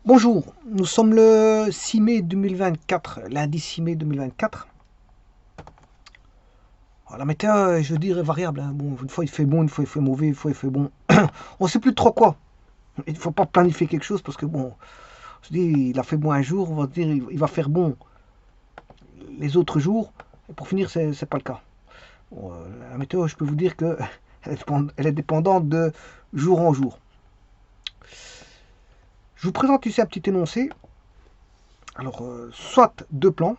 Bonjour, nous sommes le 6 mai 2024, lundi 6 mai 2024. La météo, je veux dire, est variable, hein. Bon, une fois il fait bon, une fois il fait mauvais, une fois il fait bon. On ne sait plus trop quoi. Il ne faut pas planifier quelque chose parce que bon, je dis, il a fait bon un jour, on va dire, il va faire bon les autres jours. Et pour finir, c'est pas le cas. Bon, la météo, je peux vous dire que elle est dépendante de jour en jour. Je vous présente ici un petit énoncé. Alors, soit deux plans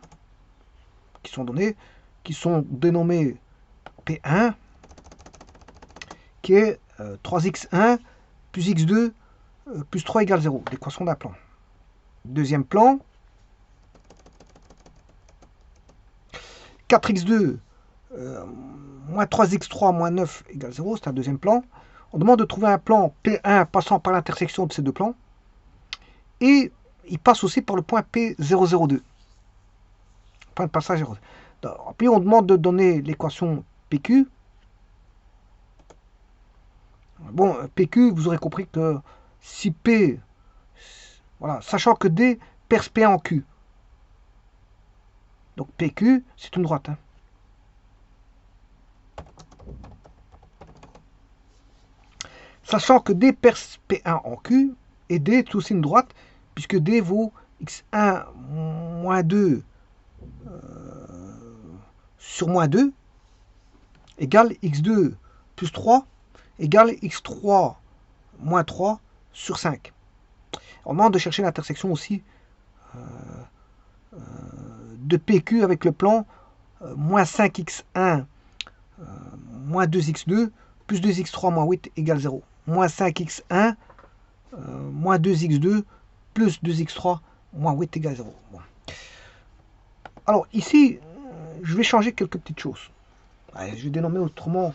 qui sont donnés, qui sont dénommés P1, qui est 3x1 plus x2 plus 3 égale 0, l'équation d'un plan. Deuxième plan, 4x2 moins 3x3 moins 9 égale 0, c'est un deuxième plan. On demande de trouver un plan P1 passant par l'intersection de ces deux plans. Et il passe aussi par le point P002. Point de passage 0. Puis on demande de donner l'équation PQ. Bon, PQ, vous aurez compris que si P, voilà, sachant que D perce P1 en Q. Donc PQ, c'est une droite. Hein. Sachant que D perce P1 en Q, et D est aussi une droite, puisque D vaut x1 moins 2 sur moins 2 égale x2 plus 3 égale x3 moins 3 sur 5. On demande de chercher l'intersection aussi de PQ avec le plan moins 5x1 moins 2x2 plus 2x3 moins 8 égale 0. Moins 5x1 moins 2x2 plus 2x3 moins 8 égale 0. Bon. Alors ici, je vais changer quelques petites choses. Je vais dénommer autrement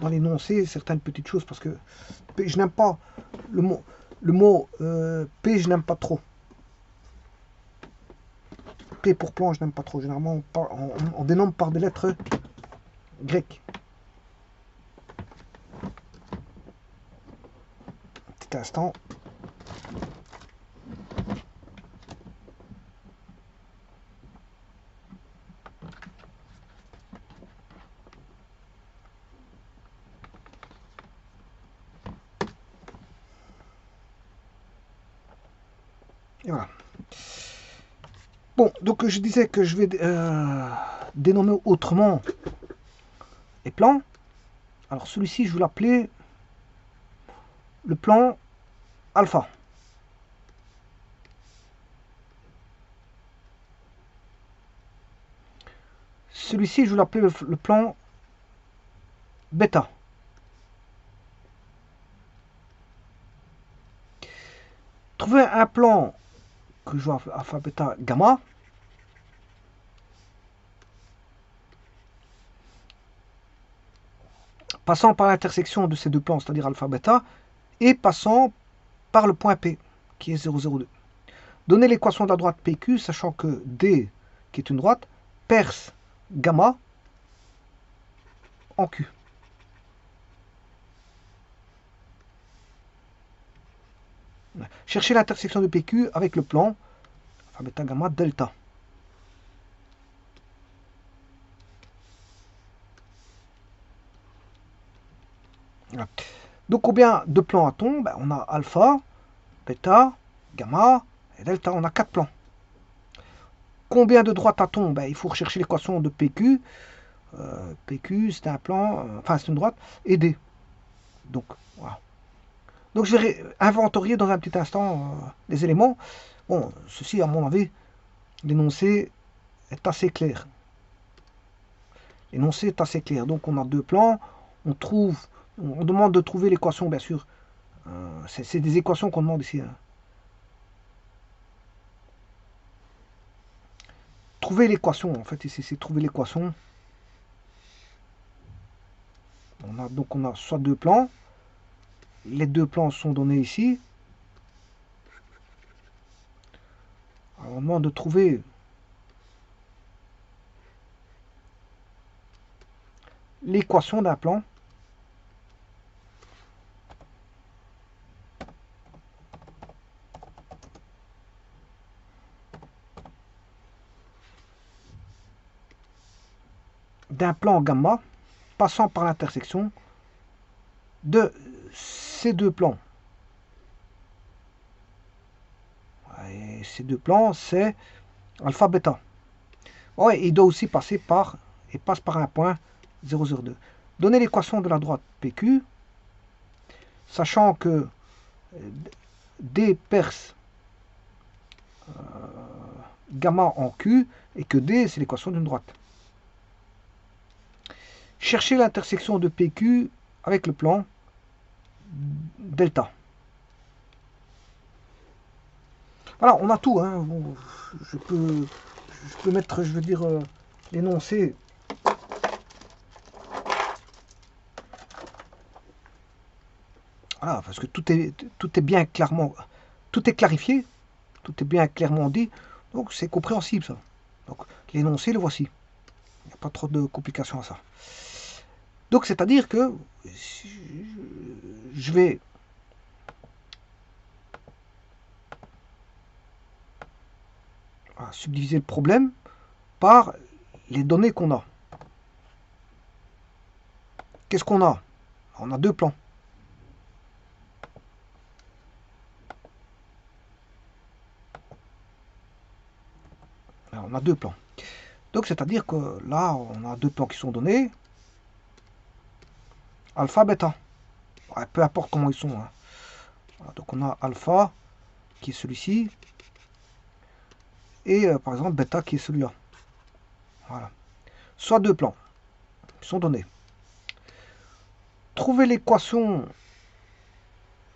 dans l'énoncé certaines petites choses parce que je n'aime pas le mot P, je n'aime pas trop. P pour plan, je n'aime pas trop. Généralement, on dénomme par des lettres grecques. Un petit instant. Et voilà. Bon, donc je disais que je vais dénommer autrement les plans. Alors celui-ci, je vais l'appeler le plan alpha. Celui-ci, je vais l'appeler le plan bêta. Trouver un plan que je vois alpha, bêta, gamma. Passant par l'intersection de ces deux plans, c'est-à-dire alpha, bêta, et passant par le point P, qui est 0,02. Donner l'équation de la droite PQ, sachant que D, qui est une droite, perce gamma en Q. Chercher l'intersection de PQ avec le plan alpha, bêta, gamma, delta. Voilà. Donc combien de plans a-t-on? On a alpha, bêta, gamma et delta. On a 4 plans. Combien de droites a-t-on? Il faut rechercher l'équation de PQ. PQ, c'est un plan, enfin c'est une droite, et D. Donc, voilà. Donc je vais inventorier dans un petit instant les éléments. Bon, ceci, à mon avis, l'énoncé est assez clair. L'énoncé est assez clair. Donc on a deux plans, on demande de trouver l'équation, bien sûr. C'est des équations qu'on demande ici. Hein. Trouver l'équation, en fait, ici, c'est trouver l'équation. Donc on a soit deux plans. Les deux plans sont donnés ici. Alors, on demande de trouver l'équation d'un plan. d'un plan gamma passant par l'intersection de ces deux plans. Et ces deux plans, c'est alpha, bêta. Ouais, il doit aussi passer par, et passe par un point 0,02. Donner l'équation de la droite PQ, sachant que D perce gamma en Q, et que D, c'est l'équation d'une droite. Chercher l'intersection de PQ avec le plan delta. Voilà, on a tout. Hein. Je peux mettre, je veux dire, l'énoncé. Voilà, parce que tout est bien clairement, tout est clarifié, tout est bien clairement dit, donc c'est compréhensible ça. Donc l'énoncé, le voici. Il n'y a pas trop de complications à ça. Donc c'est-à-dire que je vais subdiviser le problème par les données qu'on a. Qu'est-ce qu'on a? On a deux plans. Alors, on a deux plans. Donc c'est-à-dire que là, on a deux plans qui sont donnés. Alpha, bêta. Ouais, peu importe comment ils sont. Hein. Voilà, donc on a alpha qui est celui-ci. Et par exemple bêta qui est celui-là. Voilà. Soit deux plans qui sont donnés. Trouver l'équation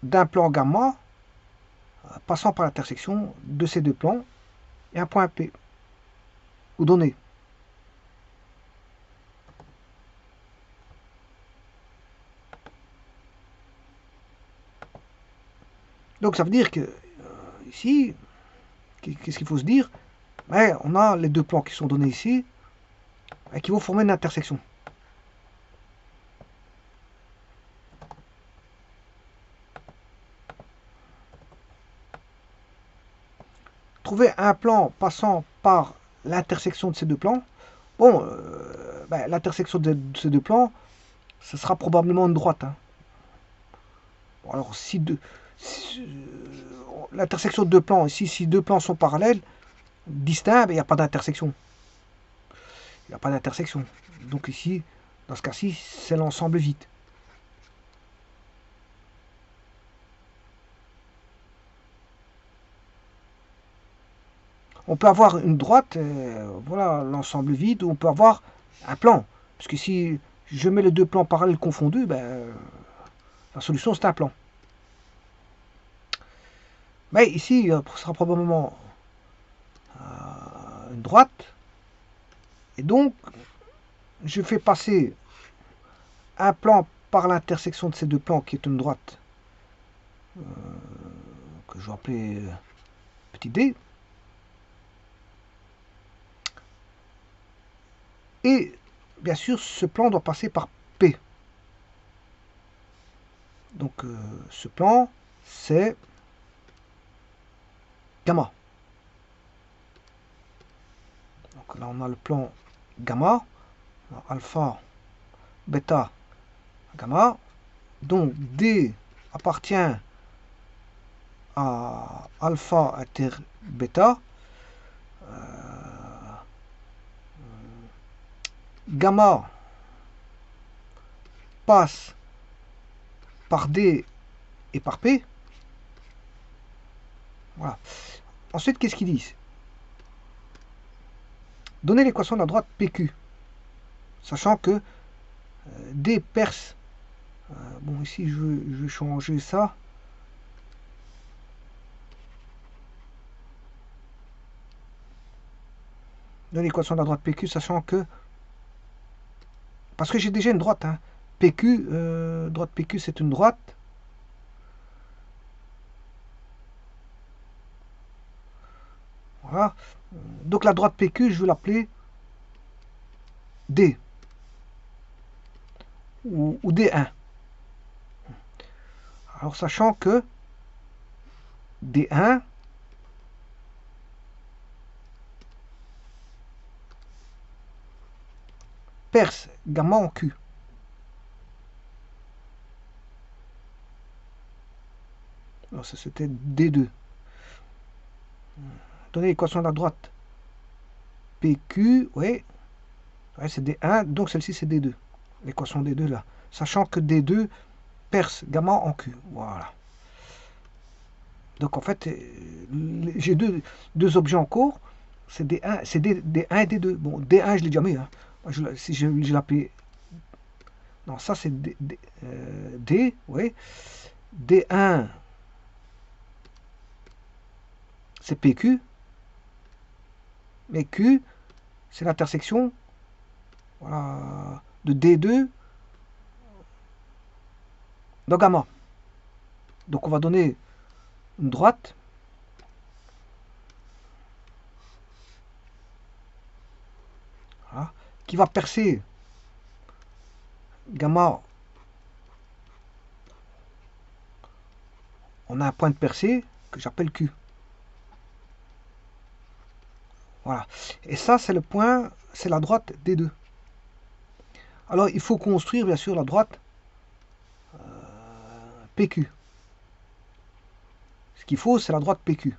d'un plan gamma passant par l'intersection de ces deux plans et un point P ou donné. Donc ça veut dire que ici, qu'est-ce qu'il faut se dire? On a les deux plans qui sont donnés ici et qui vont former une intersection. Trouver un plan passant par l'intersection de ces deux plans. Bon, l'intersection de ces deux plans, ce sera probablement une droite. Hein. Bon, alors, si l'intersection de deux plans, ici, si deux plans sont parallèles, distincts, il n'y a pas d'intersection. Il n'y a pas d'intersection. Donc ici, dans ce cas-ci, c'est l'ensemble vide. On peut avoir une droite, voilà l'ensemble vide, ou on peut avoir un plan. Parce que si je mets les deux plans parallèles confondus, la solution c'est un plan. Mais ici, ce sera probablement une droite. Et donc, je fais passer un plan par l'intersection de ces deux plans, qui est une droite, que je vais appeler petit d. Et bien sûr, ce plan doit passer par P. Donc, ce plan, c'est gamma. Donc là, on a le plan gamma, alpha, bêta, gamma. Donc D appartient à alpha inter bêta. Gamma passe par D et par P. Voilà. Ensuite, qu'est-ce qu'ils disent? Donner l'équation de la droite PQ, sachant que D perce. Bon, ici, je vais changer ça. Donner l'équation de la droite PQ, sachant que... Parce que j'ai déjà une droite. Hein. PQ, droite PQ, c'est une droite. Voilà. Donc la droite PQ, je vais l'appeler D. Ou D1. Alors sachant que D1 perce gamma en Q. Non, ça c'était D2. Donnez l'équation de la droite. PQ, oui. Ouais, c'est D1, donc celle-ci c'est D2. L'équation D2 là. Sachant que D2 perce gamma en Q. Voilà. Donc en fait, j'ai deux objets en cours. C'est D1, c'est D1 et D2. Bon, D1, je l'ai déjà mis. Hein. Si je l'appelle. Non, ça c'est D, oui. D1, c'est PQ. Mais Q, c'est l'intersection, voilà, de D2 dans gamma. Donc on va donner une droite. Voilà, qui va percer gamma. On a un point de percée que j'appelle Q. Voilà. Et ça, c'est le point, c'est la droite D2. Alors, il faut construire, bien sûr, la droite PQ. Ce qu'il faut, c'est la droite PQ.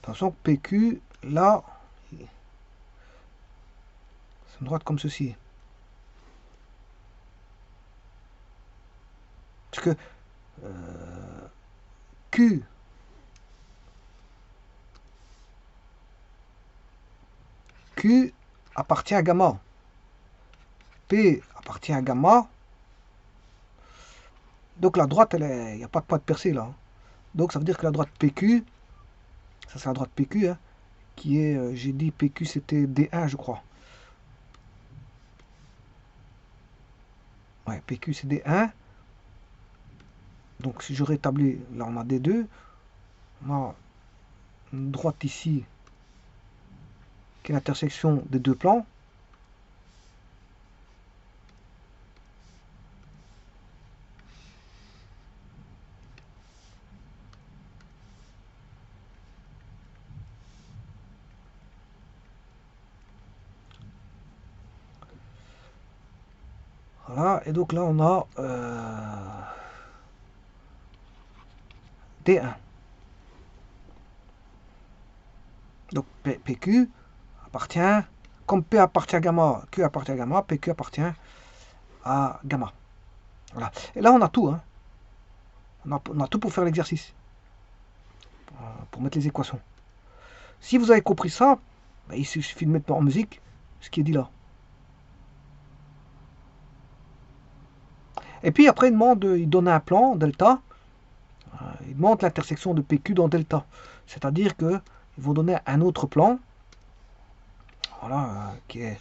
Attention, PQ, là, c'est une droite comme ceci. Parce que Q, Q appartient à gamma. P appartient à gamma. Donc la droite, il n'y a pas de point de percée là. Donc ça veut dire que la droite PQ, ça c'est la droite PQ, hein, qui est, j'ai dit PQ c'était D1 je crois. Ouais, PQ c'est D1. Donc si je rétablis, là on a D2. On a une droite ici, qui est l'intersection des deux plans. Voilà, et donc là on a D1. Donc PQ appartient, comme P appartient à gamma, Q appartient à gamma, PQ appartient à gamma. Voilà. Et là on a tout, hein. On a tout pour faire l'exercice, pour mettre les équations. Si vous avez compris ça, ben, il suffit de mettre en musique ce qui est dit là. Et puis après, il donne un plan, delta. Il demande l'intersection de PQ dans delta. C'est-à-dire qu'ils vont donner un autre plan, voilà, qui est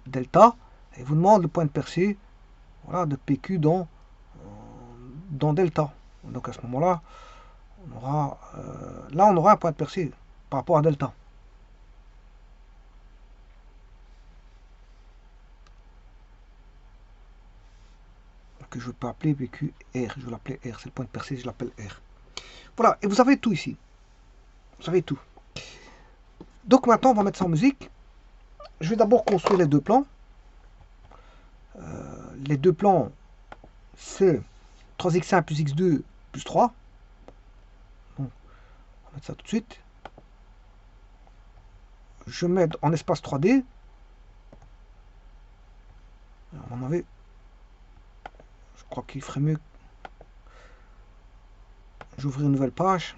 delta, et vous demande le point de percée, voilà, de PQ dans delta. Donc à ce moment-là, on aura un point de percée par rapport à delta. Que je peux appeler PQ R, je vais l'appeler R, c'est le point de percée, je l'appelle R. Voilà, et vous avez tout ici. Vous avez tout. Donc maintenant, on va mettre ça en musique. Je vais d'abord construire les deux plans. Les deux plans, c'est 3x1 plus x2 plus 3. Donc, on va mettre ça tout de suite. Je mets en espace 3D. On en avait. Je crois qu'il ferait mieux. J'ouvre une nouvelle page.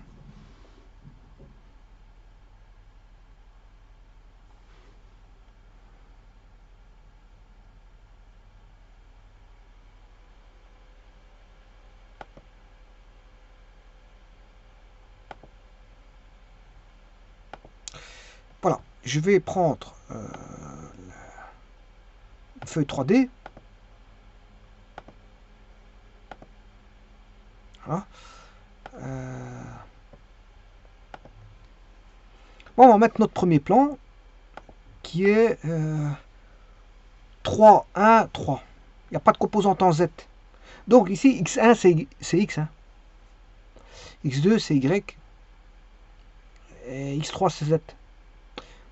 Voilà, je vais prendre une feuille 3D. Voilà. Bon, on va mettre notre premier plan qui est 3, 1, 3. Il n'y a pas de composante en Z. Donc ici, x1 c'est x. Hein. x2 c'est y. Et x3 c'est z.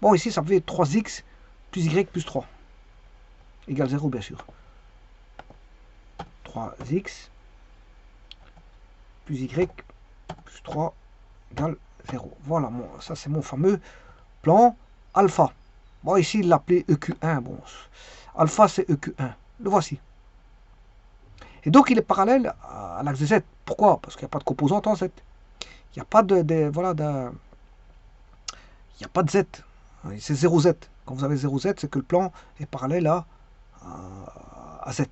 Bon, ici ça fait 3x plus y plus 3. Égale 0 bien sûr. 3x plus y plus 3 égale 0. Voilà, ça c'est mon fameux plan alpha. Bon, ici il l'appelait EQ1. Bon, alpha c'est EQ1. Le voici. Et donc il est parallèle à l'axe de Z. Pourquoi? Parce qu'il n'y a pas de composante en Z. Il n'y a pas il n'y a pas de Z. C'est 0Z. Quand vous avez 0Z, c'est que le plan est parallèle à Z.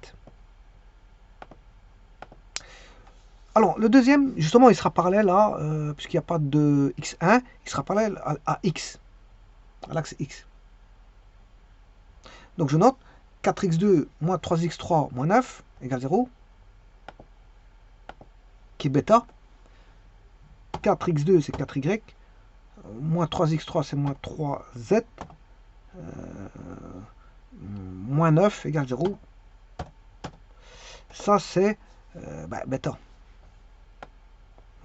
Alors, le deuxième, justement, il sera parallèle à, puisqu'il n'y a pas de x1, il sera parallèle à x, à l'axe x. Donc, je note 4x2 moins 3x3 moins 9 égale 0, qui est bêta. 4x2, c'est 4y, moins 3x3, c'est moins 3z, moins 9 égale 0. Ça, c'est bêta.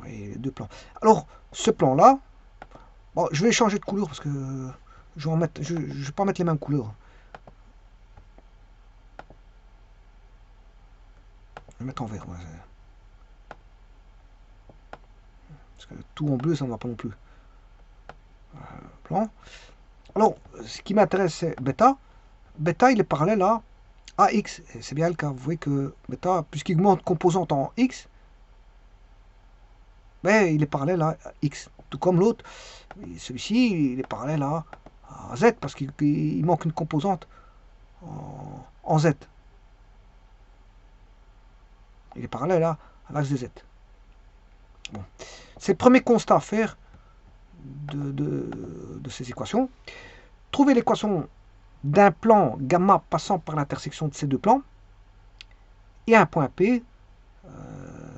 Et les deux plans. Alors, ce plan-là, bon, je vais changer de couleur parce que je vais pas mettre les mêmes couleurs. Je vais mettre en vert. Ouais. Parce que tout en bleu, ça ne va pas non plus. Plan. Alors, ce qui m'intéresse, c'est bêta. Bêta, il est parallèle à AX. Et c'est bien le cas. Vous voyez que bêta, puisqu'il augmente composante en X, mais il est parallèle à X. Tout comme l'autre. Celui-ci, il est parallèle à Z, parce qu'il manque une composante en Z. Il est parallèle à l'axe de Z. Bon. C'est le premier constat à faire de ces équations. Trouver l'équation d'un plan gamma passant par l'intersection de ces deux plans et un point P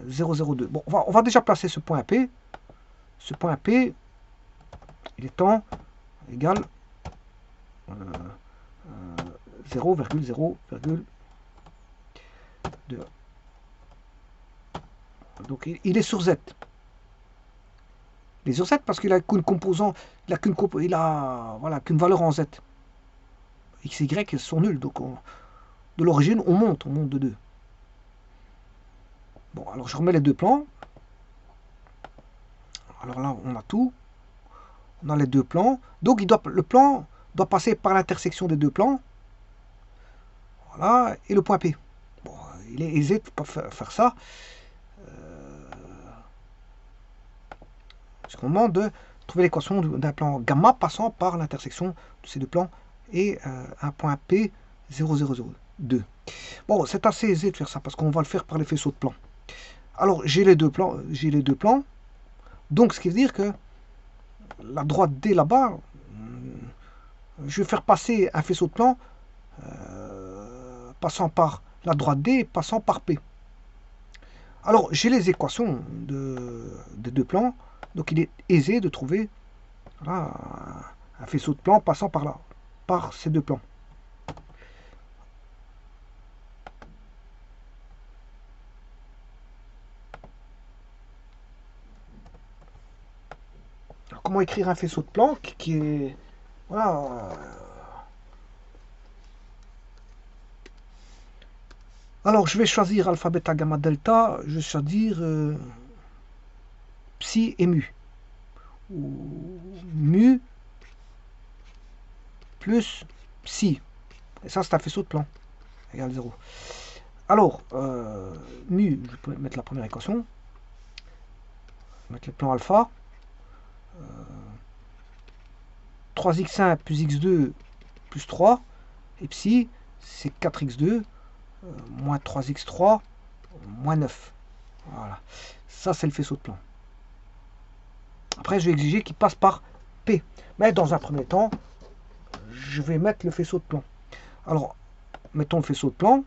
0,02. Bon, on va déjà placer ce point P. Ce point P, il est temps égal 0,0,2. Donc il est sur Z. Il est sur Z parce qu'il a qu'une composante, il a qu'une valeur en Z. X et Y sont nuls, donc de l'origine on monte de 2. Bon, alors je remets les deux plans. Alors là on a tout. On a les deux plans. Donc le plan doit passer par l'intersection des deux plans. Voilà, et le point P. Bon, il est aisé de faire ça. Parce qu'on demande de trouver l'équation d'un plan gamma passant par l'intersection de ces deux plans et un point P 0,002. Bon, c'est assez aisé de faire ça parce qu'on va le faire par les faisceaux de plans. Alors, j'ai les deux plans. Donc, ce qui veut dire que la droite D là-bas, je vais faire passer un faisceau de plans passant par la droite D, passant par P. Alors, j'ai les équations des deux plans. Donc, il est aisé de trouver voilà, un faisceau de plans passant par là, par ces deux plans. Alors, comment écrire un faisceau de plans qui est... Voilà. Alors, je vais choisir alpha, bêta, gamma, delta. Je vais choisir psi et mu. Ou mu plus psi. Et ça, c'est un faisceau de plans. Égal 0. Alors, mu, je peux mettre la première équation. Mettre le plan alpha. 3x1 plus x2 plus 3. Et psi, c'est 4x2 moins 3x3 moins 9. Voilà. Ça, c'est le faisceau de plan. Après, je vais exiger qu'il passe par P. Mais dans un premier temps, je vais mettre le faisceau de plan. Alors, mettons le faisceau de plan.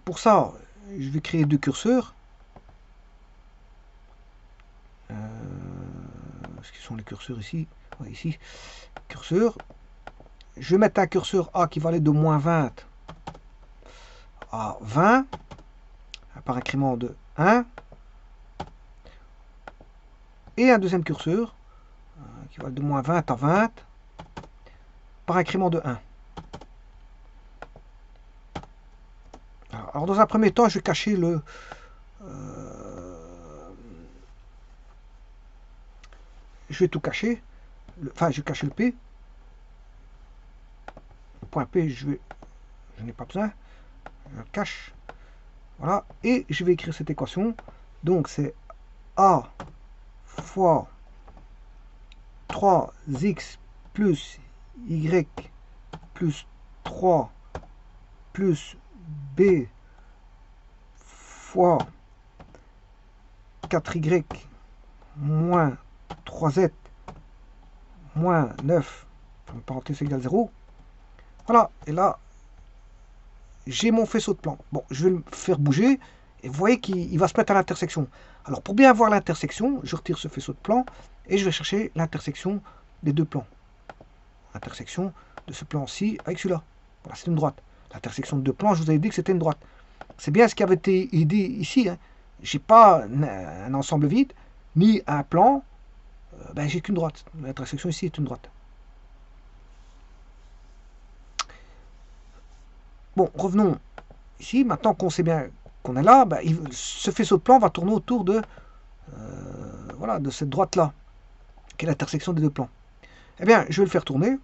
Pour ça, je vais créer deux curseurs. Est-ce qu'ils sont les curseurs ici? Oui, ici. Curseur. Je vais mettre un curseur A qui va aller de moins 20 à 20 par incrément de 1. Et un deuxième curseur qui va aller de moins 20 à 20 par incrément de 1. Alors dans un premier temps, je vais cacher le... je vais tout cacher. Enfin, je vais cacher le P. Le point P, je n'ai pas besoin. Je le cache. Voilà. Et je vais écrire cette équation. Donc c'est A fois 3x plus y plus 3 plus b fois 4y moins 3z moins 9, parenthèse égale 0. Voilà, et là, j'ai mon faisceau de plan. Bon, je vais le faire bouger, et vous voyez qu'il va se mettre à l'intersection. Alors, pour bien voir l'intersection, je retire ce faisceau de plan, et je vais chercher l'intersection des deux plans. L'intersection de ce plan-ci avec celui-là. Voilà, c'est une droite. L'intersection de deux plans, je vous avais dit que c'était une droite. C'est bien ce qui avait été dit ici. Hein. Je n'ai pas un ensemble vide, ni un plan. Ben, j'ai qu'une droite. L'intersection ici est une droite. Bon, revenons ici. Maintenant qu'on sait bien qu'on est là, ben, ce faisceau de plan va tourner autour de, voilà, de cette droite-là, qui est l'intersection des deux plans. Eh bien, je vais le faire tourner.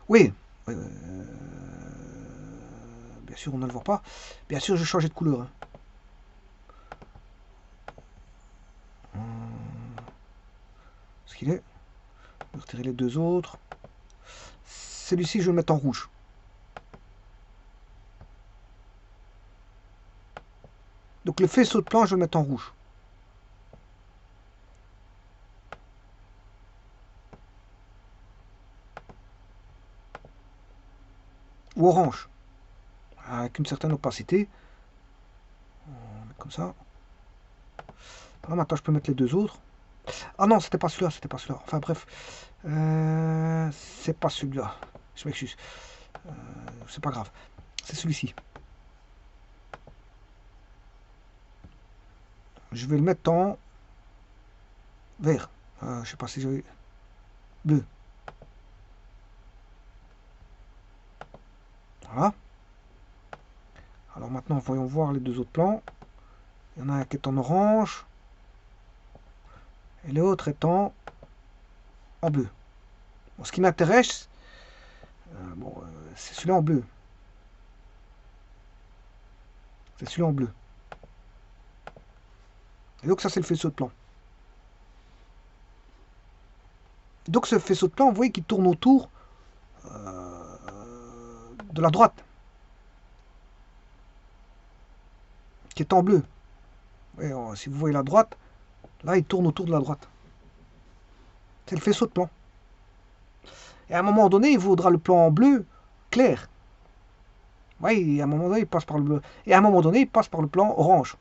Oui, bien sûr, on ne le voit pas. Bien sûr, je vais changer de couleur. Hein. Ce qu'il est. Je vais retirer les deux autres. Celui-ci, je vais le mettre en rouge. Donc le faisceau de plan, je vais le mettre en rouge. Ou orange. Avec une certaine opacité. Comme ça. Voilà, maintenant, je peux mettre les deux autres. Ah non, c'était pas celui-là, c'était pas celui-là. Enfin bref. C'est pas celui-là. Je m'excuse. C'est pas grave. C'est celui-ci. Je vais le mettre en vert. Je sais pas si j'ai... bleu. Voilà. Alors maintenant, voyons voir les deux autres plans. Il y en a un qui est en orange. Et l'autre est en bleu. Bon, ce qui m'intéresse, c'est celui-là en bleu. C'est celui-là en bleu. Et donc ça, c'est le faisceau de plan. Donc ce faisceau de plan, vous voyez qu'il tourne autour de la droite, qui est en bleu. Et, si vous voyez la droite, là, il tourne autour de la droite. C'est le faisceau de plan. Et à un moment donné, il vaudra le plan en bleu clair. Oui, à un moment donné, il passe par le bleu. Et à un moment donné, il passe par le plan orange.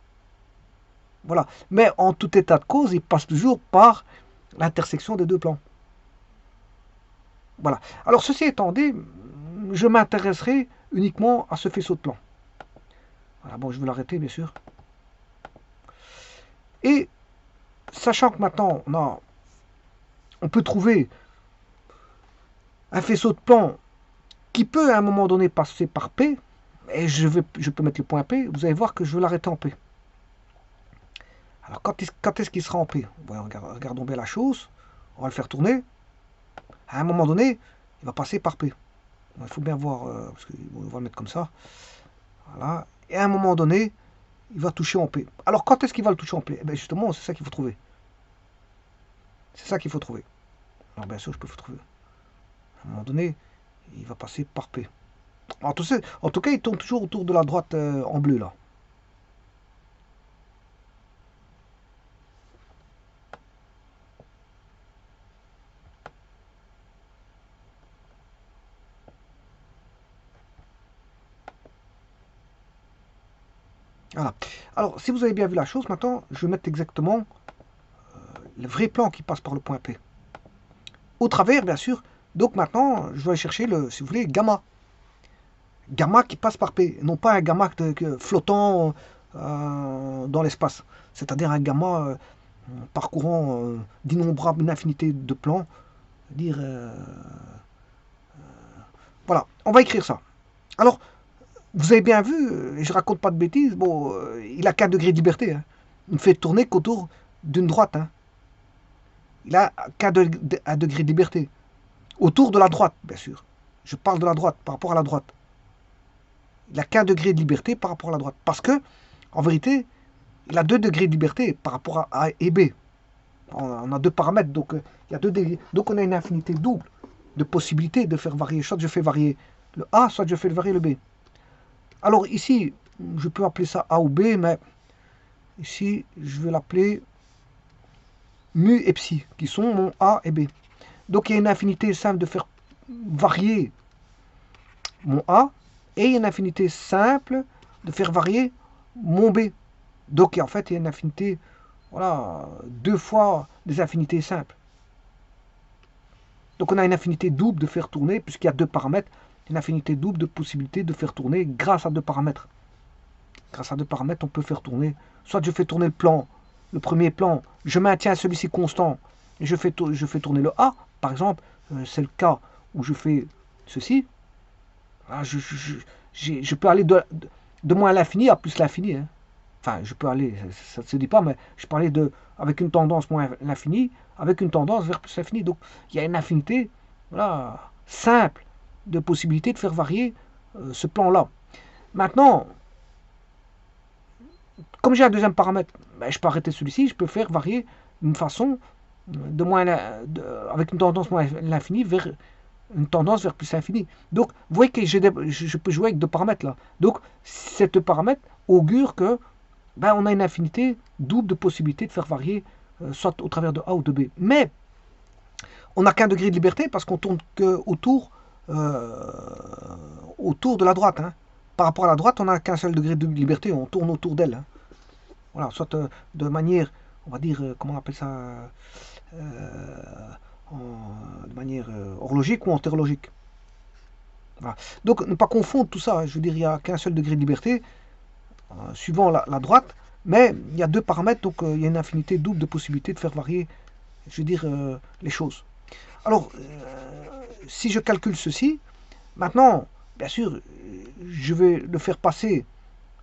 Voilà. Mais en tout état de cause, il passe toujours par l'intersection des deux plans. Voilà. Alors, ceci étant dit, je m'intéresserai uniquement à ce faisceau de plan. Voilà, bon, je vais l'arrêter, bien sûr. Et, sachant que maintenant, on peut trouver un faisceau de plan qui peut à un moment donné passer par P, et je peux mettre le point P, vous allez voir que je vais l'arrêter en P. Alors quand est-ce qu'il sera en P? Bon, regardons bien la chose, on va le faire tourner. À un moment donné, il va passer par P. Bon, il faut bien voir, parce qu'on va le mettre comme ça. Voilà. Et à un moment donné, il va toucher en P. Alors quand est-ce qu'il va le toucher en P? Eh bien, justement, c'est ça qu'il faut trouver. C'est ça qu'il faut trouver. Alors bien sûr, je peux le trouver. À un moment donné, il va passer par P. En tout cas, il tourne toujours autour de la droite en bleu, là. Voilà. Alors, si vous avez bien vu la chose, maintenant, je vais mettre exactement le vrai plan qui passe par le point P. Au travers, bien sûr. Donc maintenant, je vais aller chercher le, si vous voulez, gamma. Gamma qui passe par P, non pas un gamma flottant dans l'espace. C'est-à-dire un gamma parcourant d'innombrables, une infinité de plans. Dire, voilà, on va écrire ça. Alors, vous avez bien vu, et je raconte pas de bêtises, bon, il a qu'un degré de liberté. Hein. Il ne fait tourner qu'autour d'une droite. Hein. Il a qu'un degré de liberté. Autour de la droite, bien sûr. Je parle de la droite, par rapport à la droite. Il n'a qu'un degré de liberté par rapport à la droite. Parce que, en vérité, il a 2 degrés de liberté par rapport à A et B. On a 2 paramètres, donc il y a 2 degrés. Donc on a une infinité double de possibilités de faire varier. Soit je fais varier le A, soit je fais varier le B. Alors ici, je peux appeler ça A ou B, mais ici, je vais l'appeler mu et psi, qui sont mon A et B. Donc il y a une infinité simple de faire varier mon A, et il y a une infinité simple de faire varier mon B. Donc en fait, il y a une infinité, voilà, 2 fois des infinités simples. Donc on a une infinité double de faire tourner, puisqu'il y a 2 paramètres, une infinité double de possibilités de faire tourner grâce à 2 paramètres. Grâce à 2 paramètres, on peut faire tourner, soit je fais tourner le plan, le premier plan, je maintiens celui-ci constant, et je fais tourner le A, par exemple, c'est le cas où je fais ceci, je peux aller de moins l'infini à plus l'infini. Hein. Enfin, je peux aller, ça ne se dit pas, mais je parlais de, avec une tendance moins l'infini, avec une tendance vers plus l'infini. Donc, il y a une infinité, voilà, simple de possibilités de faire varier ce plan-là. Maintenant, comme j'ai un deuxième paramètre, ben, je peux arrêter celui-ci, je peux faire varier d'une façon de moins, avec une tendance moins l'infini vers une tendance vers plus l'infini. Donc, vous voyez que je peux jouer avec 2 paramètres là. Donc, ces 2 paramètres augurent que ben, on a une infinité double de possibilités de faire varier, soit au travers de A ou de B. Mais on n'a qu'un degré de liberté parce qu'on tourne que autour de la droite. Hein. Par rapport à la droite, on n'a qu'un seul degré de liberté, on tourne autour d'elle. Hein. Voilà, soit de manière, on va dire, comment on appelle ça, de manière horlogique ou enterologique. Voilà. Donc, ne pas confondre tout ça. Hein. Je veux dire, il n'y a qu'un seul degré de liberté, suivant la droite, mais il y a 2 paramètres, donc il y a une infinité double de possibilités de faire varier, je veux dire, les choses. Alors, si je calcule ceci, maintenant, bien sûr, je vais le faire passer,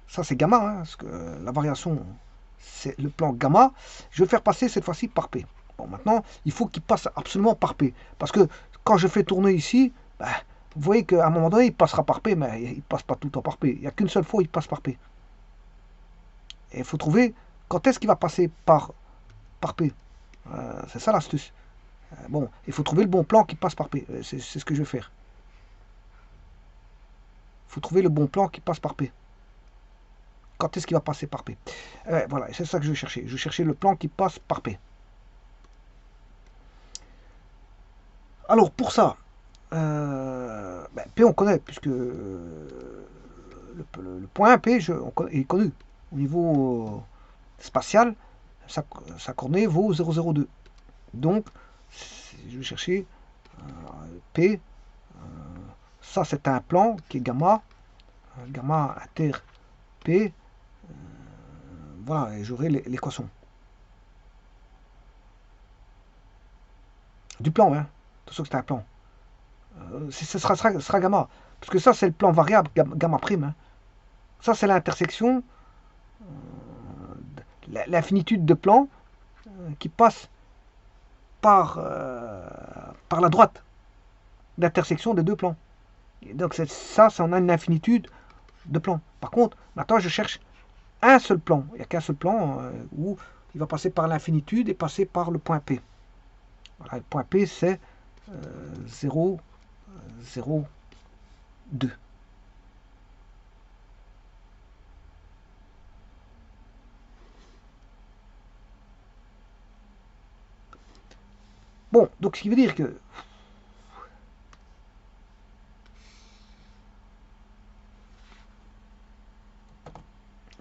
ça c'est gamma, hein, parce que la variation, c'est le plan gamma, je vais le faire passer cette fois-ci par P. Bon, maintenant, il faut qu'il passe absolument par P, parce que quand je fais tourner ici, ben, vous voyez qu'à un moment donné, il passera par P, mais il ne passe pas tout le temps par P. Il n'y a qu'une seule fois où il passe par P. Et il faut trouver quand est-ce qu'il va passer par P. C'est ça l'astuce. Bon, il faut trouver le bon plan qui passe par P. C'est ce que je vais faire. Il faut trouver le bon plan qui passe par P. Quand est-ce qu'il va passer par P. Voilà, c'est ça que je vais chercher. Je vais chercher le plan qui passe par P. Alors, pour ça, ben, P on connaît, puisque le point P est connu. Au niveau spatial, sa coordonnée vaut 0,02. Donc, je vais chercher P. Ça, c'est un plan qui est gamma. Gamma inter P. Voilà, et j'aurai l'équation. Du plan, hein. Attention que c'est un plan. Ce sera gamma. Parce que ça, c'est le plan variable, gamma prime. Hein. Ça, c'est l'intersection, l'infinitude de plans qui passe par la droite d'intersection des 2 plans. Et donc ça on a une infinitude de plans. Par contre, maintenant je cherche un seul plan. Il n'y a qu'un seul plan où il va passer par l'infinitude et passer par le point P. Voilà, le point P c'est 0, 0, 2. Bon, donc ce qui veut dire que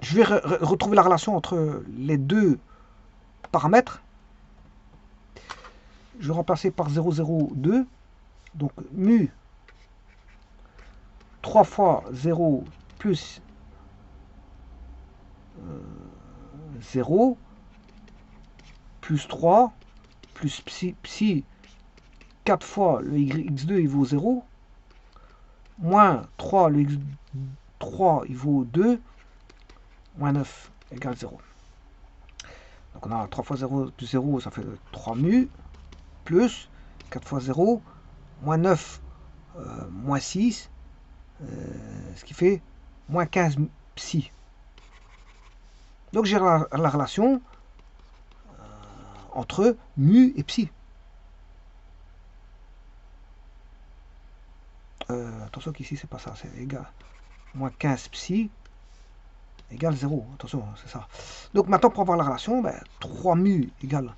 je vais retrouver la relation entre les deux paramètres. Je vais remplacer par 0, 0, 2. Donc mu 3 fois 0 plus 0 plus 3 plus psi 4 fois le x2 il vaut 0 moins 3 le x3 il vaut 2 moins 9 égale 0. Donc on a 3 fois 0 plus 0 ça fait 3 mu plus 4 fois 0 moins 9 moins 6 ce qui fait moins 15 psi. Donc j'ai la relation entre mu et psi. Attention qu'ici c'est pas ça, c'est égal. Moins 15 psi égale 0. Attention, c'est ça. Donc maintenant pour avoir la relation, 3 mu égale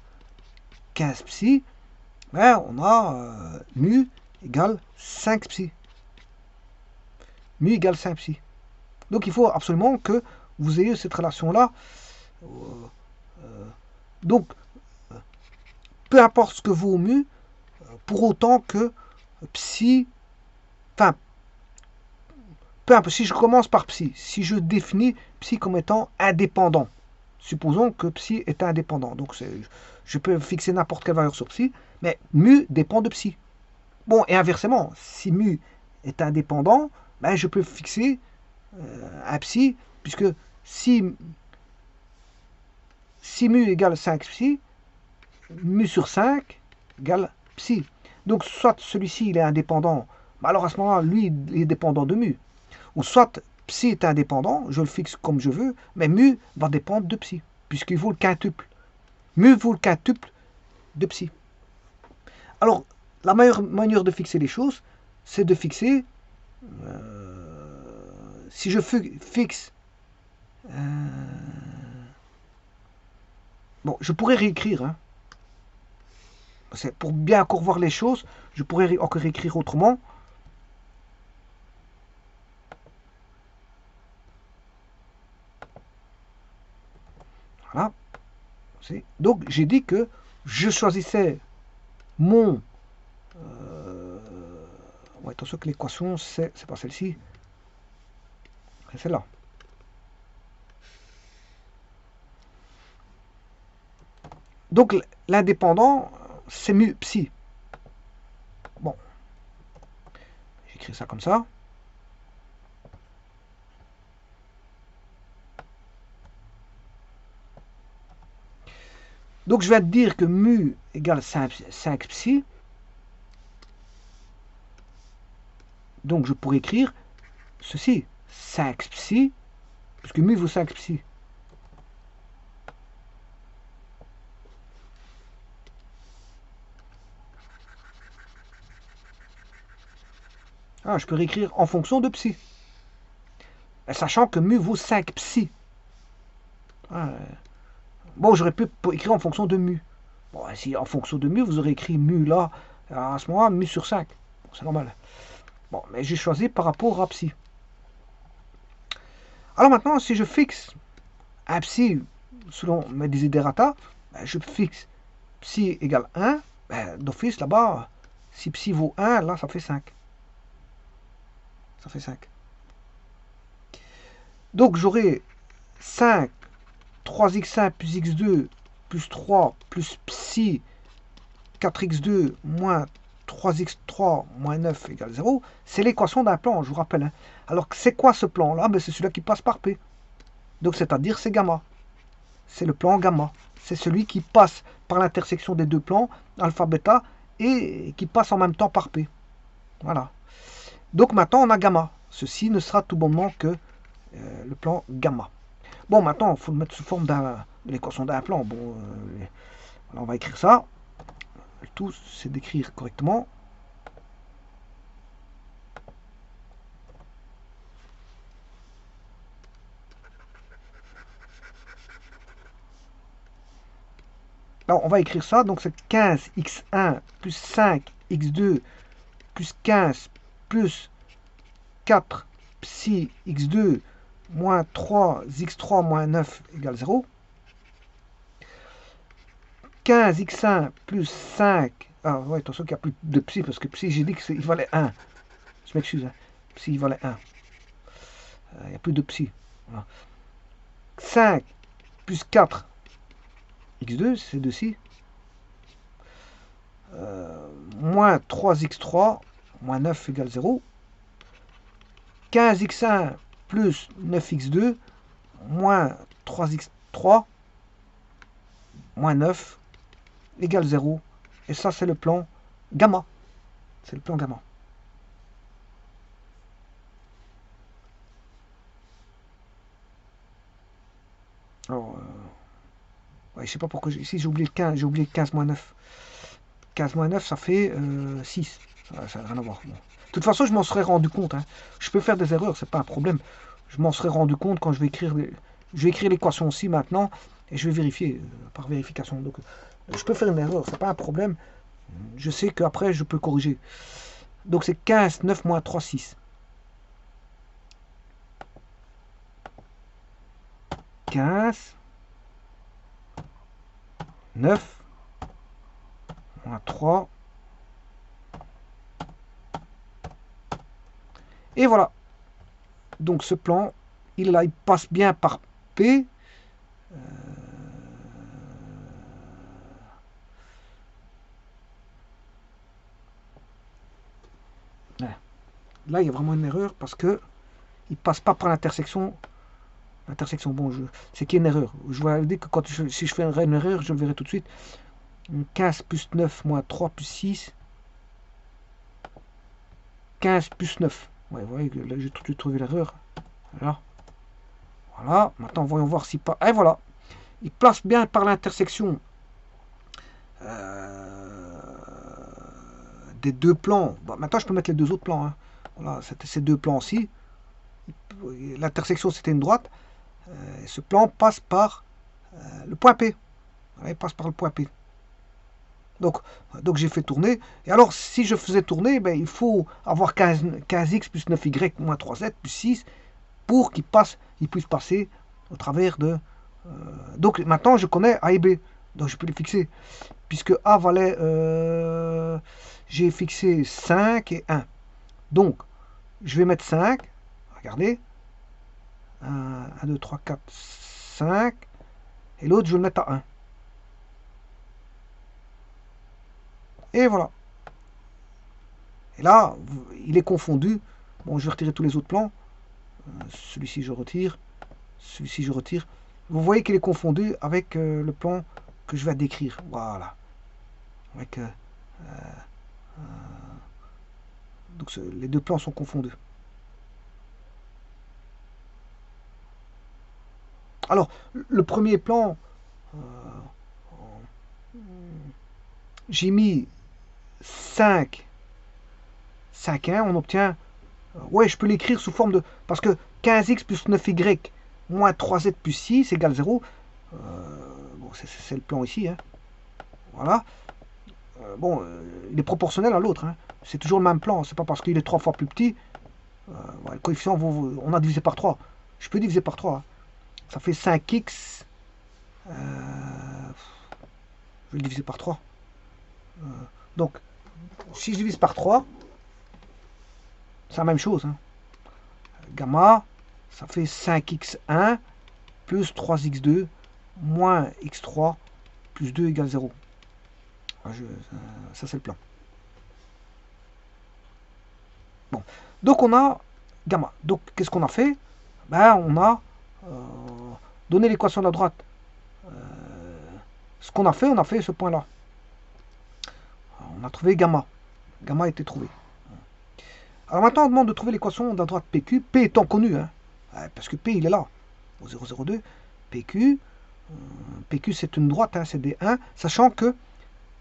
15 psi, on a mu égale 5 psi. Mu égale 5 psi. Donc il faut absolument que vous ayez cette relation-là. Donc, peu importe ce que vaut mu, pour autant que psi, enfin, peu importe, si je commence par psi, si je définis psi comme étant indépendant, supposons que psi est indépendant, donc je peux fixer n'importe quelle valeur sur psi, mais mu dépend de psi. Bon, et inversement, si mu est indépendant, je peux fixer un psi, puisque si mu égale 5 psi, mu sur 5 égale psi. Donc soit celui-ci il est indépendant, alors à ce moment-là, lui il est dépendant de mu. Ou soit psi est indépendant, je le fixe comme je veux, mais mu va dépendre de psi, puisqu'il vaut le quintuple. Mu vaut le quintuple de psi. Alors, la meilleure manière de fixer les choses, c'est de fixer, si je fixe, bon, je pourrais réécrire, hein. Pour bien encore voir les choses, je pourrais encore écrire autrement. Voilà. Donc j'ai dit que je choisissais mon... attention que l'équation, c'est pas celle-ci. C'est celle-là. Donc l'indépendant, c'est mu psi. Bon. J'écris ça comme ça. Donc je vais te dire que mu égale 5 psi. Donc je pourrais écrire ceci, 5 psi, puisque mu vaut 5 psi. Je peux réécrire en fonction de psi. Sachant que mu vaut 5 psi. Bon, j'aurais pu écrire en fonction de mu. Bon, si en fonction de mu, vous aurez écrit mu là, à ce moment-là, mu sur 5. Bon, c'est normal. Bon, mais j'ai choisi par rapport à psi. Alors maintenant, si je fixe un psi selon mes desiderata, je fixe psi égale 1, d'office là-bas, si psi vaut 1, là ça fait 5. Ça fait 5. Donc j'aurai 5, 3x1 plus x2 plus 3 plus psi 4x2 moins 3x3 moins 9 égale 0. C'est l'équation d'un plan, je vous rappelle. Hein. Alors c'est quoi ce plan-là? C'est celui qui passe par P. Donc c'est-à-dire c'est gamma. C'est le plan gamma. C'est celui qui passe par l'intersection des deux plans, alpha, bêta, et qui passe en même temps par P. Voilà. Donc maintenant on a gamma. Ceci ne sera tout bonnement que le plan gamma. Bon, maintenant il faut le mettre sous forme de l'équation d'un plan. Bon, on va écrire ça. Le tout c'est d'écrire correctement. Alors, on va écrire ça, donc c'est 15x1 plus 5x2 plus 15 plus 4 psi x2 moins 3x3 moins 9 égale 0. 15x1 plus 5. Ah ouais, attention qu'il n'y a plus de psi, parce que psi, j'ai dit qu'il valait 1. Je m'excuse, hein. Psi, il valait 1. Il n'y a plus de psi. Voilà. 5 plus 4 x2, c'est de ci. Moins 3x3 moins 9 égale 0. 15x1 plus 9x2 moins 3x3 moins 9 égale 0. Et ça, c'est le plan gamma. C'est le plan gamma. Alors, ouais, je sais pas pourquoi. Ici, j'ai oublié le 15. J'ai oublié le 15 moins 9. 15 moins 9, ça fait 6. Ça n'a rien à voir. Bon. De toute façon, je m'en serais rendu compte. Hein. Je peux faire des erreurs, c'est pas un problème. Je m'en serais rendu compte quand je vais écrire l'équation aussi maintenant et je vais vérifier par vérification. Donc, je peux faire une erreur, c'est pas un problème. Je sais qu'après, je peux corriger. Donc, c'est 15, 9 moins 3, 6. 15, 9, moins 3. Et voilà. Donc, ce plan, il passe bien par P. Là, il y a vraiment une erreur parce que il passe pas par l'intersection. L'intersection, bon, c'est qu'il y a une erreur. Je vous dire que si je fais une erreur, je le verrai tout de suite. 15 plus 9 moins 3 plus 6. 15 plus 9. Ouais, vous voyez, là, j'ai tout de suite trouvé l'erreur. Voilà. Voilà. Maintenant, voyons voir si pas. Et voilà. Il place bien par l'intersection des deux plans. Bon, maintenant, je peux mettre les deux autres plans. Hein. Voilà, c'était ces deux plans-ci. L'intersection, c'était une droite. Ce plan passe par le point P. Il passe par le point P. Donc j'ai fait tourner. Et alors, si je faisais tourner, ben, il faut avoir 15x plus 9y moins 3z plus 6 pour qu'il puisse passer au travers de... donc maintenant, je connais A et B. Donc je peux les fixer. Puisque A valait... j'ai fixé 5 et 1. Donc, je vais mettre 5. Regardez. 1, 2, 3, 4, 5. Et l'autre, je vais le mettre à 1. Et voilà. Et là, il est confondu. Bon, je vais retirer tous les autres plans. Celui-ci, je retire. Celui-ci, je retire. Vous voyez qu'il est confondu avec le plan que je vais décrire. Voilà. Avec, donc les deux plans sont confondus. Alors, le premier plan, j'ai mis 5, 5, 1, on obtient... ouais, je peux l'écrire sous forme de... Parce que 15x plus 9y moins 3z plus 6 égale 0. Bon, c'est le plan ici. Hein. Voilà. Bon, il est proportionnel à l'autre. Hein. C'est toujours le même plan. C'est pas parce qu'il est 3 fois plus petit. Ouais, le coefficient, on a divisé par 3. Je peux diviser par 3. Hein. Ça fait 5x. Je vais le diviser par 3. Donc, si je divise par 3, c'est la même chose. Hein. Gamma, ça fait 5x1 plus 3x2 moins x3 plus 2 égale 0. Ça, c'est le plan. Bon. Donc, on a gamma. Donc, qu'est-ce qu'on a fait? Ben, on a donné l'équation de la droite. Ce qu'on a fait, on a fait ce point-là. On a trouvé gamma. Gamma a été trouvé. Alors maintenant, on demande de trouver l'équation de la droite PQ. P étant connu, hein, parce que P, il est là, au 0,02. PQ, PQ c'est une droite, hein, c'est D1, sachant que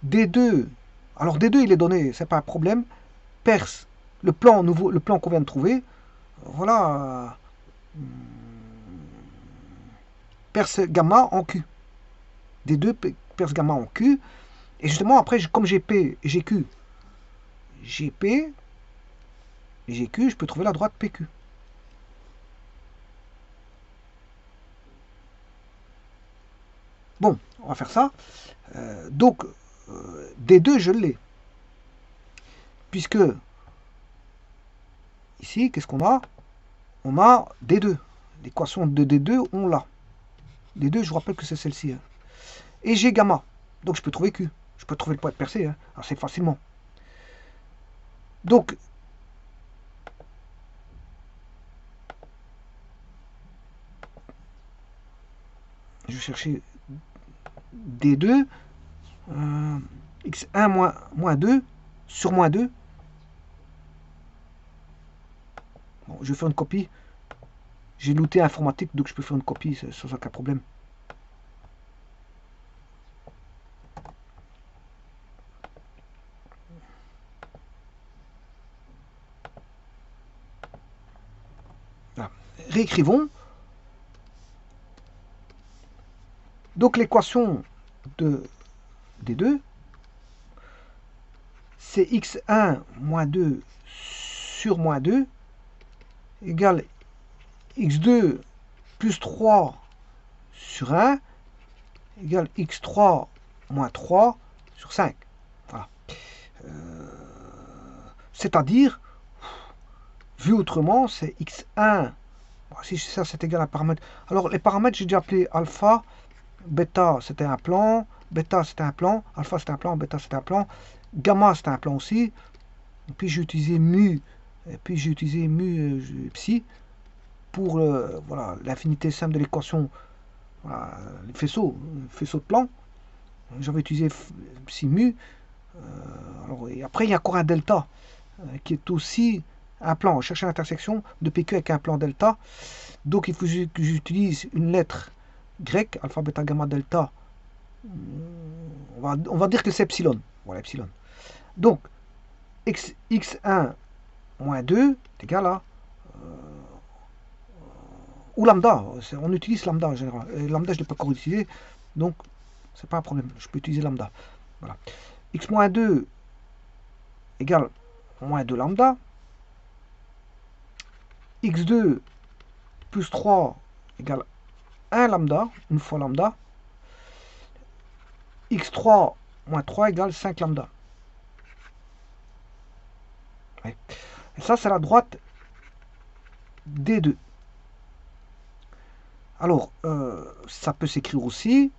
D2, alors D2, il est donné, c'est pas un problème. Perce, le plan nouveau, le plan qu'on vient de trouver, voilà, perce gamma en Q. D2 perce gamma en Q. Et justement, après, comme j'ai P et j'ai Q, j'ai P, et j'ai Q, je peux trouver la droite PQ. Bon, on va faire ça. Donc, D2, je l'ai. Puisque, ici, qu'est-ce qu'on a? On a D2. L'équation de D2, on l'a. D2, je vous rappelle que c'est celle-ci. Hein. Et j'ai gamma. Donc, je peux trouver Q. Je peux trouver le point de percée hein, assez facilement. Donc, je vais chercher D2, x1 moins 2 sur moins 2. Bon, je vais faire une copie. J'ai l'outil informatique, donc je peux faire une copie sans aucun problème. Voilà. Réécrivons. Donc l'équation de D2, c'est x1 moins 2 sur moins 2 égale x2 plus 3 sur 1 égale x3 moins 3 sur 5. Voilà. C'est-à-dire, vu autrement, c'est x1. Bon, si ça, c'est égal à un paramètre. Alors, les paramètres, j'ai déjà appelé alpha. Bêta, c'était un plan. Bêta, c'était un plan. Alpha, c'était un plan. Bêta, c'était un plan. Gamma, c'était un plan aussi. Et puis, j'ai utilisé mu. Et puis, j'ai utilisé mu psi pour voilà, l'infinité simple de l'équation. Voilà, le faisceau de plan. J'avais utilisé psi mu. Alors, et après, il y a encore un delta qui est aussi un plan. On cherche l'intersection de PQ avec un plan delta. Donc, il faut que j'utilise une lettre grecque, alpha, bêta, gamma, delta. On va dire que c'est epsilon. Voilà, epsilon. Donc, x1 moins 2 est égal à ou lambda. On utilise lambda en général. Et lambda, je ne l'ai pas encore utilisé. Donc, c'est pas un problème. Je peux utiliser lambda. Voilà. X moins 2 égale moins 2 lambda. X2 plus 3 égale 1 lambda, une fois lambda. X3 moins 3 égale 5 lambda. Ouais. Et ça, c'est la droite D2. Alors, ça peut s'écrire aussi.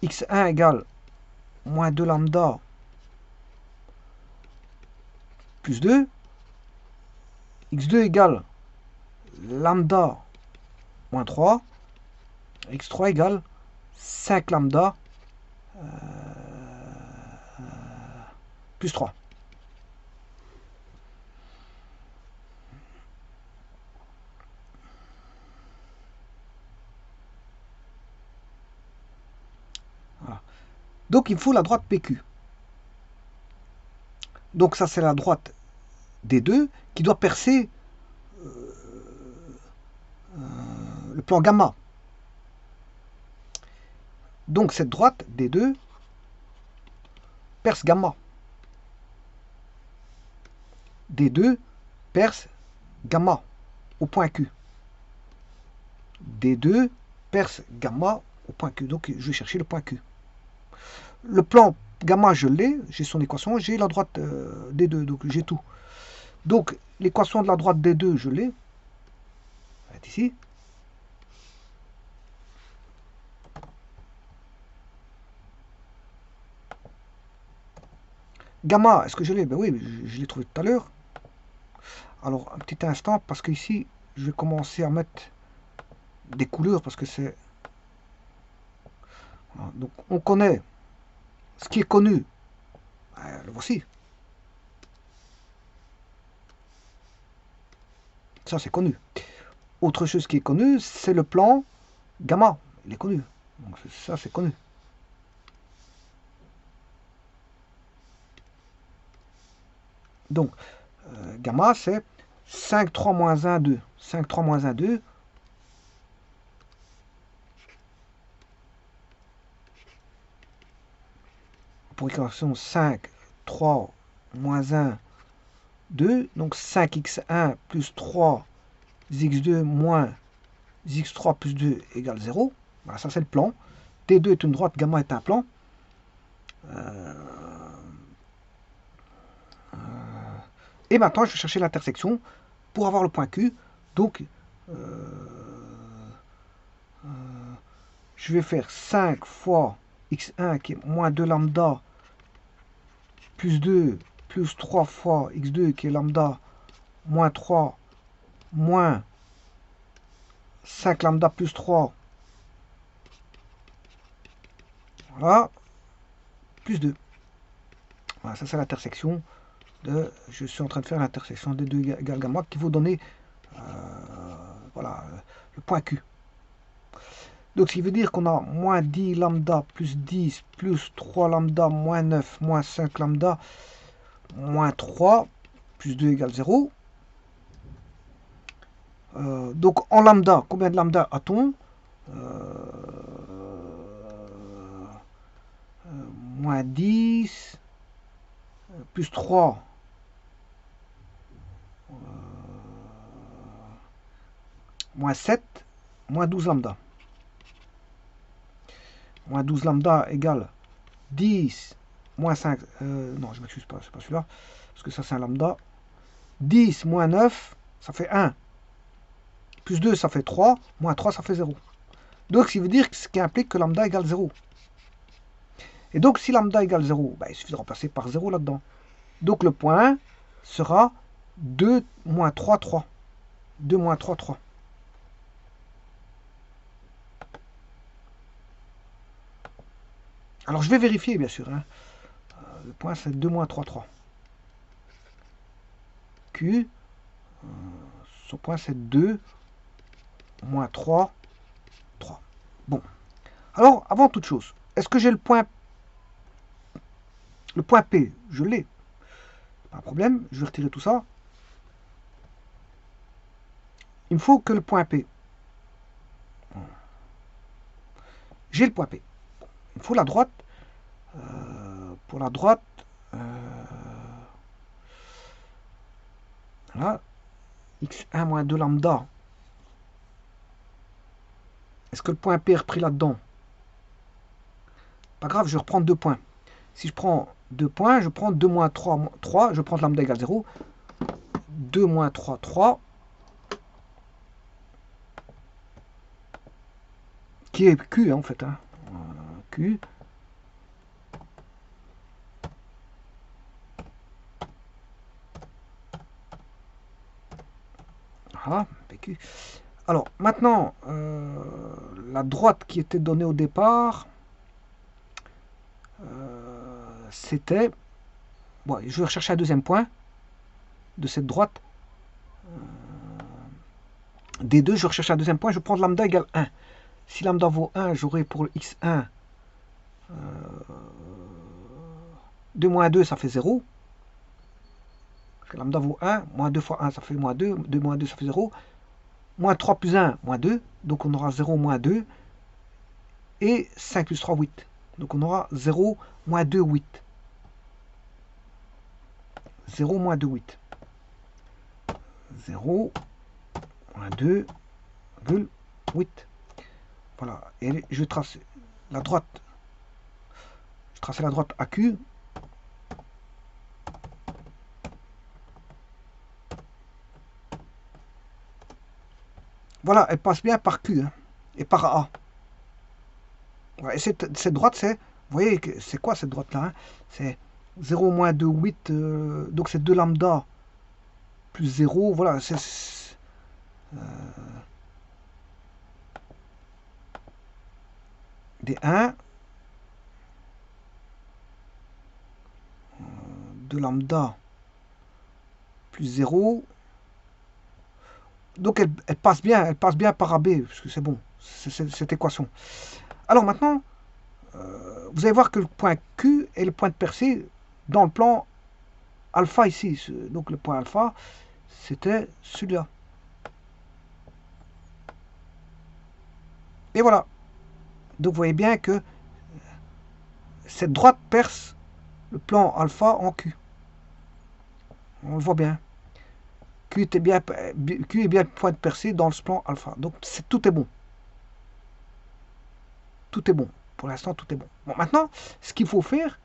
X1 égale moins 2 lambda plus 2. X2 égale lambda moins 3. X3 égale 5 lambda plus 3. Voilà. Donc, il faut la droite PQ. Donc, ça, c'est la droite D2 qui doit percer le plan gamma. Donc, cette droite D2 perce gamma. D2 perce gamma au point Q. D2 perce gamma au point Q. Donc, je vais chercher le point Q. Le plan gamma, je l'ai, j'ai son équation, j'ai la droite D2, donc j'ai tout. Donc, l'équation de la droite D2, je l'ai. Elle est ici. Gamma, est-ce que je l'ai? Ben oui, je l'ai trouvé tout à l'heure. Alors, un petit instant, parce que ici, je vais commencer à mettre des couleurs, parce que c'est... Voilà, donc, on connaît ce qui est connu. Le voici. Ça, c'est connu. Autre chose qui est connue, c'est le plan gamma. Il est connu. Donc, ça, c'est connu. Donc, gamma, c'est 5, 3, moins 1, 2. 5, 3, moins 1, 2. Pour équation 5, 3, moins 1, 2. Donc, 5x1 plus 3 x2 moins x3 plus 2 égale 0. Voilà, ça, c'est le plan. T2 est une droite, gamma est un plan. Et maintenant, je vais chercher l'intersection pour avoir le point Q. Donc, je vais faire 5 fois x1 qui est moins 2 lambda plus 2 plus 3 fois x2 qui est lambda moins 3 moins 5 lambda plus 3. Voilà. Plus 2. Voilà, ça c'est l'intersection de... Je suis en train de faire l'intersection des deux égales gamma qui vous donner voilà, le point Q. Donc, ce qui veut dire qu'on a moins 10 lambda plus 10 plus 3 lambda moins 9 moins 5 lambda moins 3 plus 2 égale 0. Donc, en lambda, combien de lambda a-t-on moins 10 plus 3 moins 7 moins 12 lambda. Moins 12 lambda égale 10 moins 5. Non, je m'excuse pas, c'est pas celui-là. Parce que ça, c'est un lambda. 10 moins 9, ça fait 1. Plus 2, ça fait 3. Moins 3, ça fait 0. Donc, ce qui veut dire ce qui implique que lambda égale 0. Et donc, si lambda égale 0, ben, il suffit de remplacer par 0 là-dedans. Donc, le point sera 2 moins 3, 3. 2 moins 3, 3. Alors, je vais vérifier, bien sûr. Hein. Le point, c'est 2 moins 3, 3. Q, son point, c'est 2 moins 3, 3. Bon. Alors, avant toute chose, est-ce que j'ai le point P? Je l'ai. Pas de problème, je vais retirer tout ça. Il me faut que le point P. J'ai le point P. Il me faut la droite. Pour la droite, là, x1 moins 2 lambda. Est-ce que le point P est repris là-dedans? Pas grave, je vais reprendre 2 points. Si je prends 2 points, je prends 2 moins 3, 3, je prends lambda égale 0. 2 moins 3, 3. Qui est Q, hein, en fait. Hein. Q. Voilà, PQ. Alors, maintenant, la droite qui était donnée au départ, c'était... Bon, je vais rechercher un deuxième point de cette droite. Des deux, je recherche un deuxième point, je prends lambda égale 1. Si lambda vaut 1, j'aurai pour le x1 2 moins 2, ça fait 0. Parce que lambda vaut 1, moins 2 fois 1, ça fait moins 2. 2 moins 2, ça fait 0. Moins 3 plus 1, moins 2. Donc on aura 0 moins 2. Et 5 plus 3, 8. Donc on aura 0 moins 2, 8. 0 moins 2, 8. 0 moins 2, 8. Voilà. Et je trace la droite. Je trace la droite AQ. Voilà, elle passe bien par Q hein, et par A. Ouais, et cette droite, c'est... Vous voyez, c'est quoi cette droite-là hein? C'est 0 moins 2, 8. Donc c'est 2 lambda plus 0. Voilà, c'est... des 1. 2 lambda plus 0. Donc elle passe bien par AB, parce que c'est bon, cette équation. Alors maintenant, vous allez voir que le point Q est le point de percée dans le plan alpha ici. Donc le point alpha, c'était celui-là. Et voilà. Donc vous voyez bien que cette droite perce le plan alpha en Q. On le voit bien. Q est bien le point de percée dans ce plan alpha. Donc tout est bon. Tout est bon. Pour l'instant, tout est bon. Bon, maintenant, ce qu'il faut faire,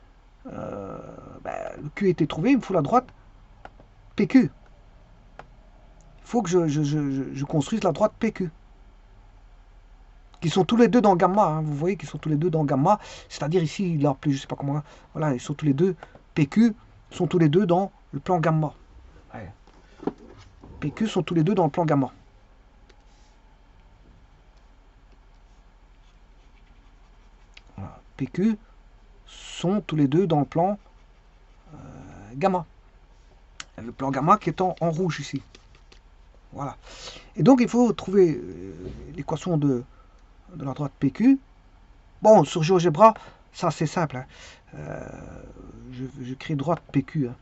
le Q a été trouvé, il me faut la droite PQ. Il faut que je construise la droite PQ. Qui sont tous les deux dans gamma, hein. Vous voyez qu'ils sont tous les deux dans gamma, c'est-à-dire ici, il a appelé, je sais pas comment, voilà, ils sont tous les deux, PQ, sont tous les deux dans le plan gamma. Ouais. PQ sont tous les deux dans le plan gamma. Voilà. PQ sont tous les deux dans le plan gamma. Le plan gamma qui est en rouge ici. Voilà. Et donc il faut trouver l'équation de la droite PQ. Bon, sur GeoGebra, ça c'est simple. Hein. Je crée droite PQ. Hein.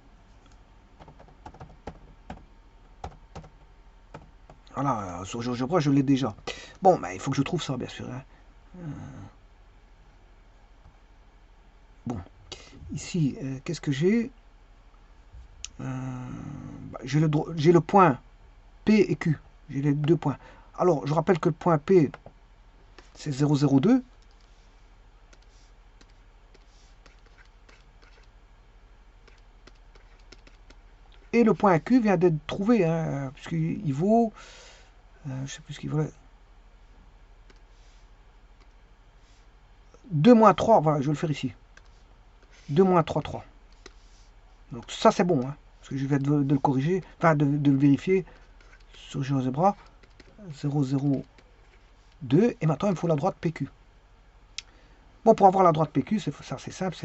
Voilà, sur GeoGebra, je l'ai déjà. Bon, il faut que je trouve ça, bien sûr. Hein. Bon, ici, qu'est-ce que j'ai j'ai le point P et Q. J'ai les deux points. Alors, je rappelle que le point P, c'est 0,02. Et le point Q vient d'être trouvé, hein, puisqu'il vaut... je ne sais plus ce qu'il vaut. 2 moins 3, voilà, je vais le faire ici. 2 moins 3, 3. Donc ça c'est bon, hein, parce que je vais de le corriger, enfin de le vérifier sur GeoGebra. 0,02. Et maintenant il me faut la droite PQ. Bon, pour avoir la droite PQ, c'est simple,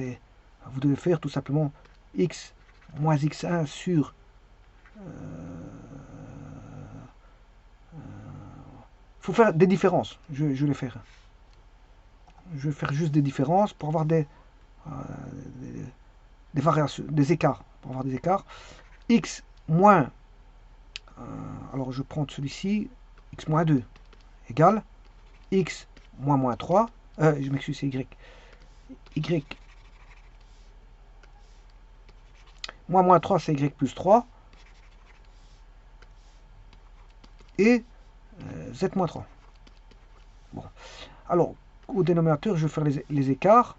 vous devez faire tout simplement x moins x1 sur... Il faut faire des différences, je vais les faire. Je vais faire juste des différences pour avoir des variations, des écarts. Pour avoir des écarts. X moins, alors je prends celui-ci, x moins 2 égale x moins 3, je m'excuse, c'est y. Y moins 3, c'est y plus 3. Et z moins 3. Bon. Alors, au dénominateur, je vais faire les écarts.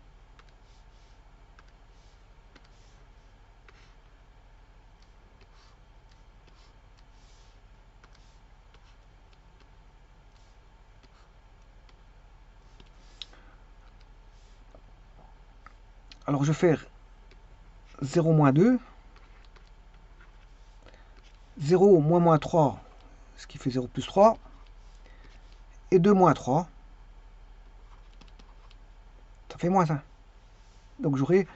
Alors, je vais faire 0 moins 2. 0 moins 3, ce qui fait 0 plus 3. Et 2 moins 3, ça fait moins 1. Donc j'aurai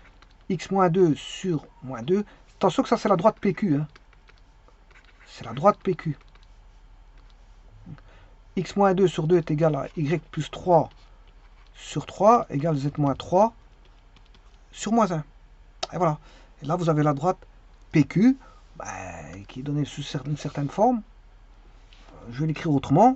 x moins 2 sur moins 2. Attention que ça c'est la droite PQ. Hein. C'est la droite PQ. X moins 2 sur 2 est égal à y plus 3 sur 3 égale z moins 3 sur moins 1. Et voilà. Et là vous avez la droite PQ qui est donnée sous une certaine forme. Je vais l'écrire autrement.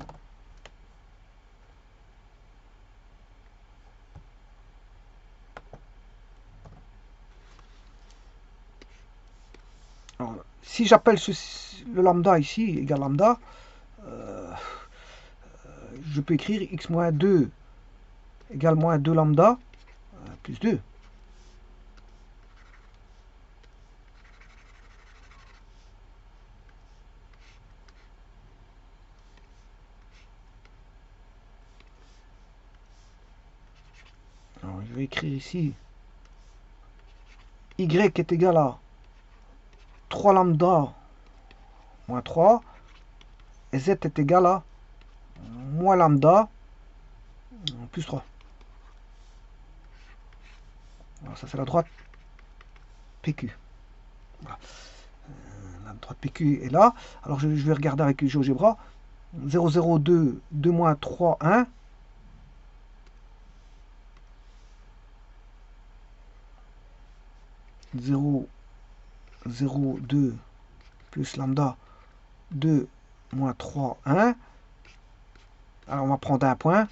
Alors, si j'appelle le lambda ici égal lambda, je peux écrire x moins 2 égale moins 2 lambda plus 2. Alors, je vais écrire ici y est égal à 3 lambda moins 3 et z est égal à moins lambda plus 3. Alors ça c'est la droite PQ. Voilà. La droite PQ est là. Alors je vais regarder avec GeoGebra. 0,02, 2 moins 3, 1. 0,02 plus lambda 2 moins 3, 1. Alors on va prendre un point.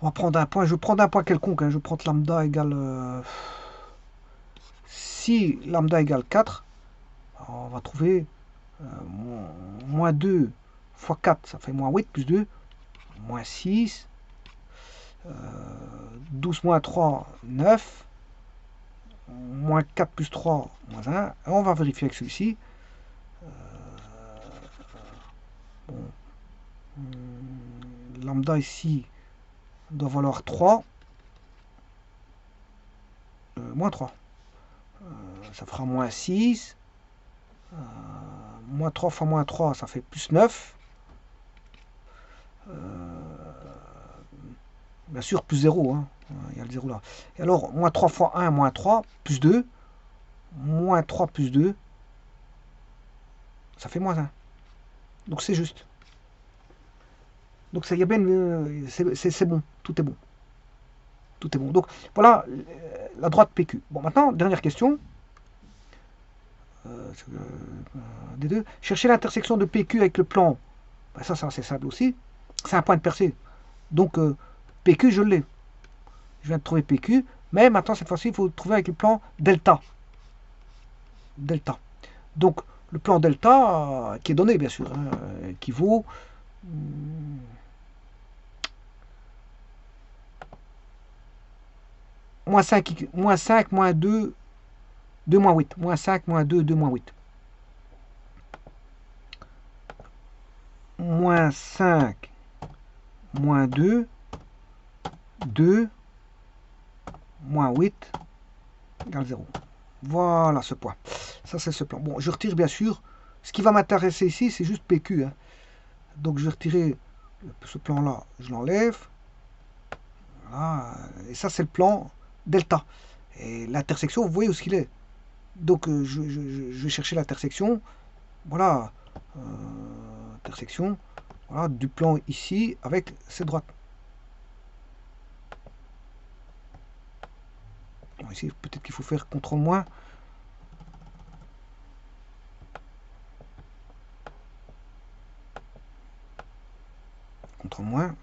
On va prendre un point, je vais prendre un point quelconque, hein. Je vais prendre lambda égale... si lambda égale 4, on va trouver moins 2 fois 4, ça fait moins 8 plus 2, moins 6, 12 moins 3, 9, moins 4 plus 3, moins 1. Et on va vérifier avec celui-ci. Bon. Lambda ici doit valoir 3, moins 3. Ça fera moins 6. Moins 3 fois moins 3, ça fait plus 9. Bien sûr, plus 0. Hein. Il y a le 0 là. Et alors, moins 3 fois 1, moins 3, plus 2. Moins 3 plus 2, ça fait moins 1. Donc c'est juste. Donc ça y est bien, c'est bon. Tout est bon. Tout est bon. Donc voilà la droite PQ. Bon, maintenant, dernière question. Des deux. Chercher l'intersection de PQ avec le plan. Ben, ça c'est simple aussi. C'est un point de percée. Donc PQ, je l'ai. Je viens de trouver PQ. Mais maintenant, cette fois-ci, il faut trouver avec le plan delta. Delta. Donc, le plan delta, qui est donné, bien sûr, hein, qui vaut... moins 5, moins 2, 2 moins 8. Moins 5, moins 2, 2 moins 8. Moins 5, moins 2, 2, moins 8, égale 0. Voilà ce point. Ça, c'est ce plan. Bon, je retire, bien sûr. Ce qui va m'intéresser ici, c'est juste PQ. Hein. Donc, je vais retirer ce plan-là. Je l'enlève. Voilà. Et ça, c'est le plan delta. Et l'intersection, vous voyez où ce qu'il est. Donc, je vais chercher l'intersection. Voilà. Intersection. Voilà, du plan ici avec cette droite. Bon, ici, peut-être qu'il faut faire CTRL moins. CTRL moins.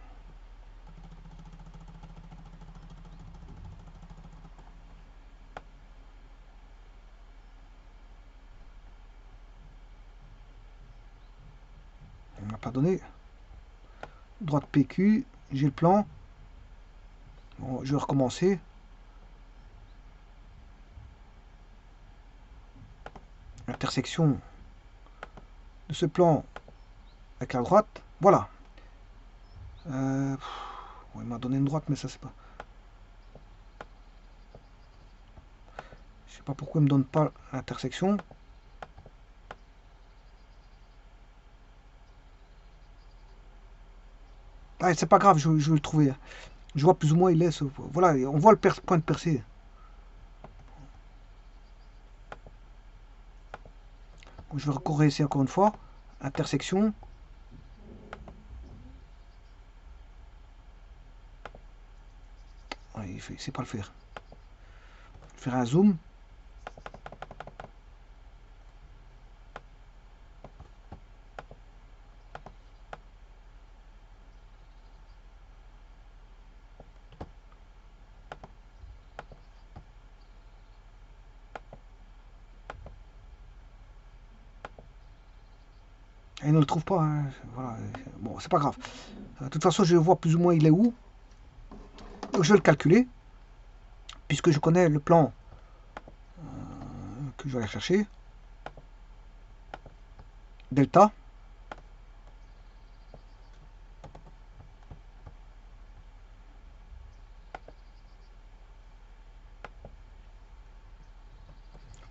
On n'a pas donné. Droite PQ, j'ai le plan. Bon, je vais recommencer. Intersection de ce plan avec la droite. Voilà. Il m'a donné une droite, mais ça c'est pas. Je sais pas pourquoi il me donne pas l'intersection. Ah, c'est pas grave, je vais le trouver. Je vois plus ou moins il est. Voilà, on voit le point de percée. Donc, je vais recourir ici encore une fois. Intersection. Ouais, il ne sait pas le faire. Faire un zoom. Et il ne le trouve pas. Hein. Voilà. Bon, c'est pas grave. De toute façon, je vois plus ou moins il est où. Donc, je vais le calculer. Puisque je connais le plan que je vais aller chercher. Delta.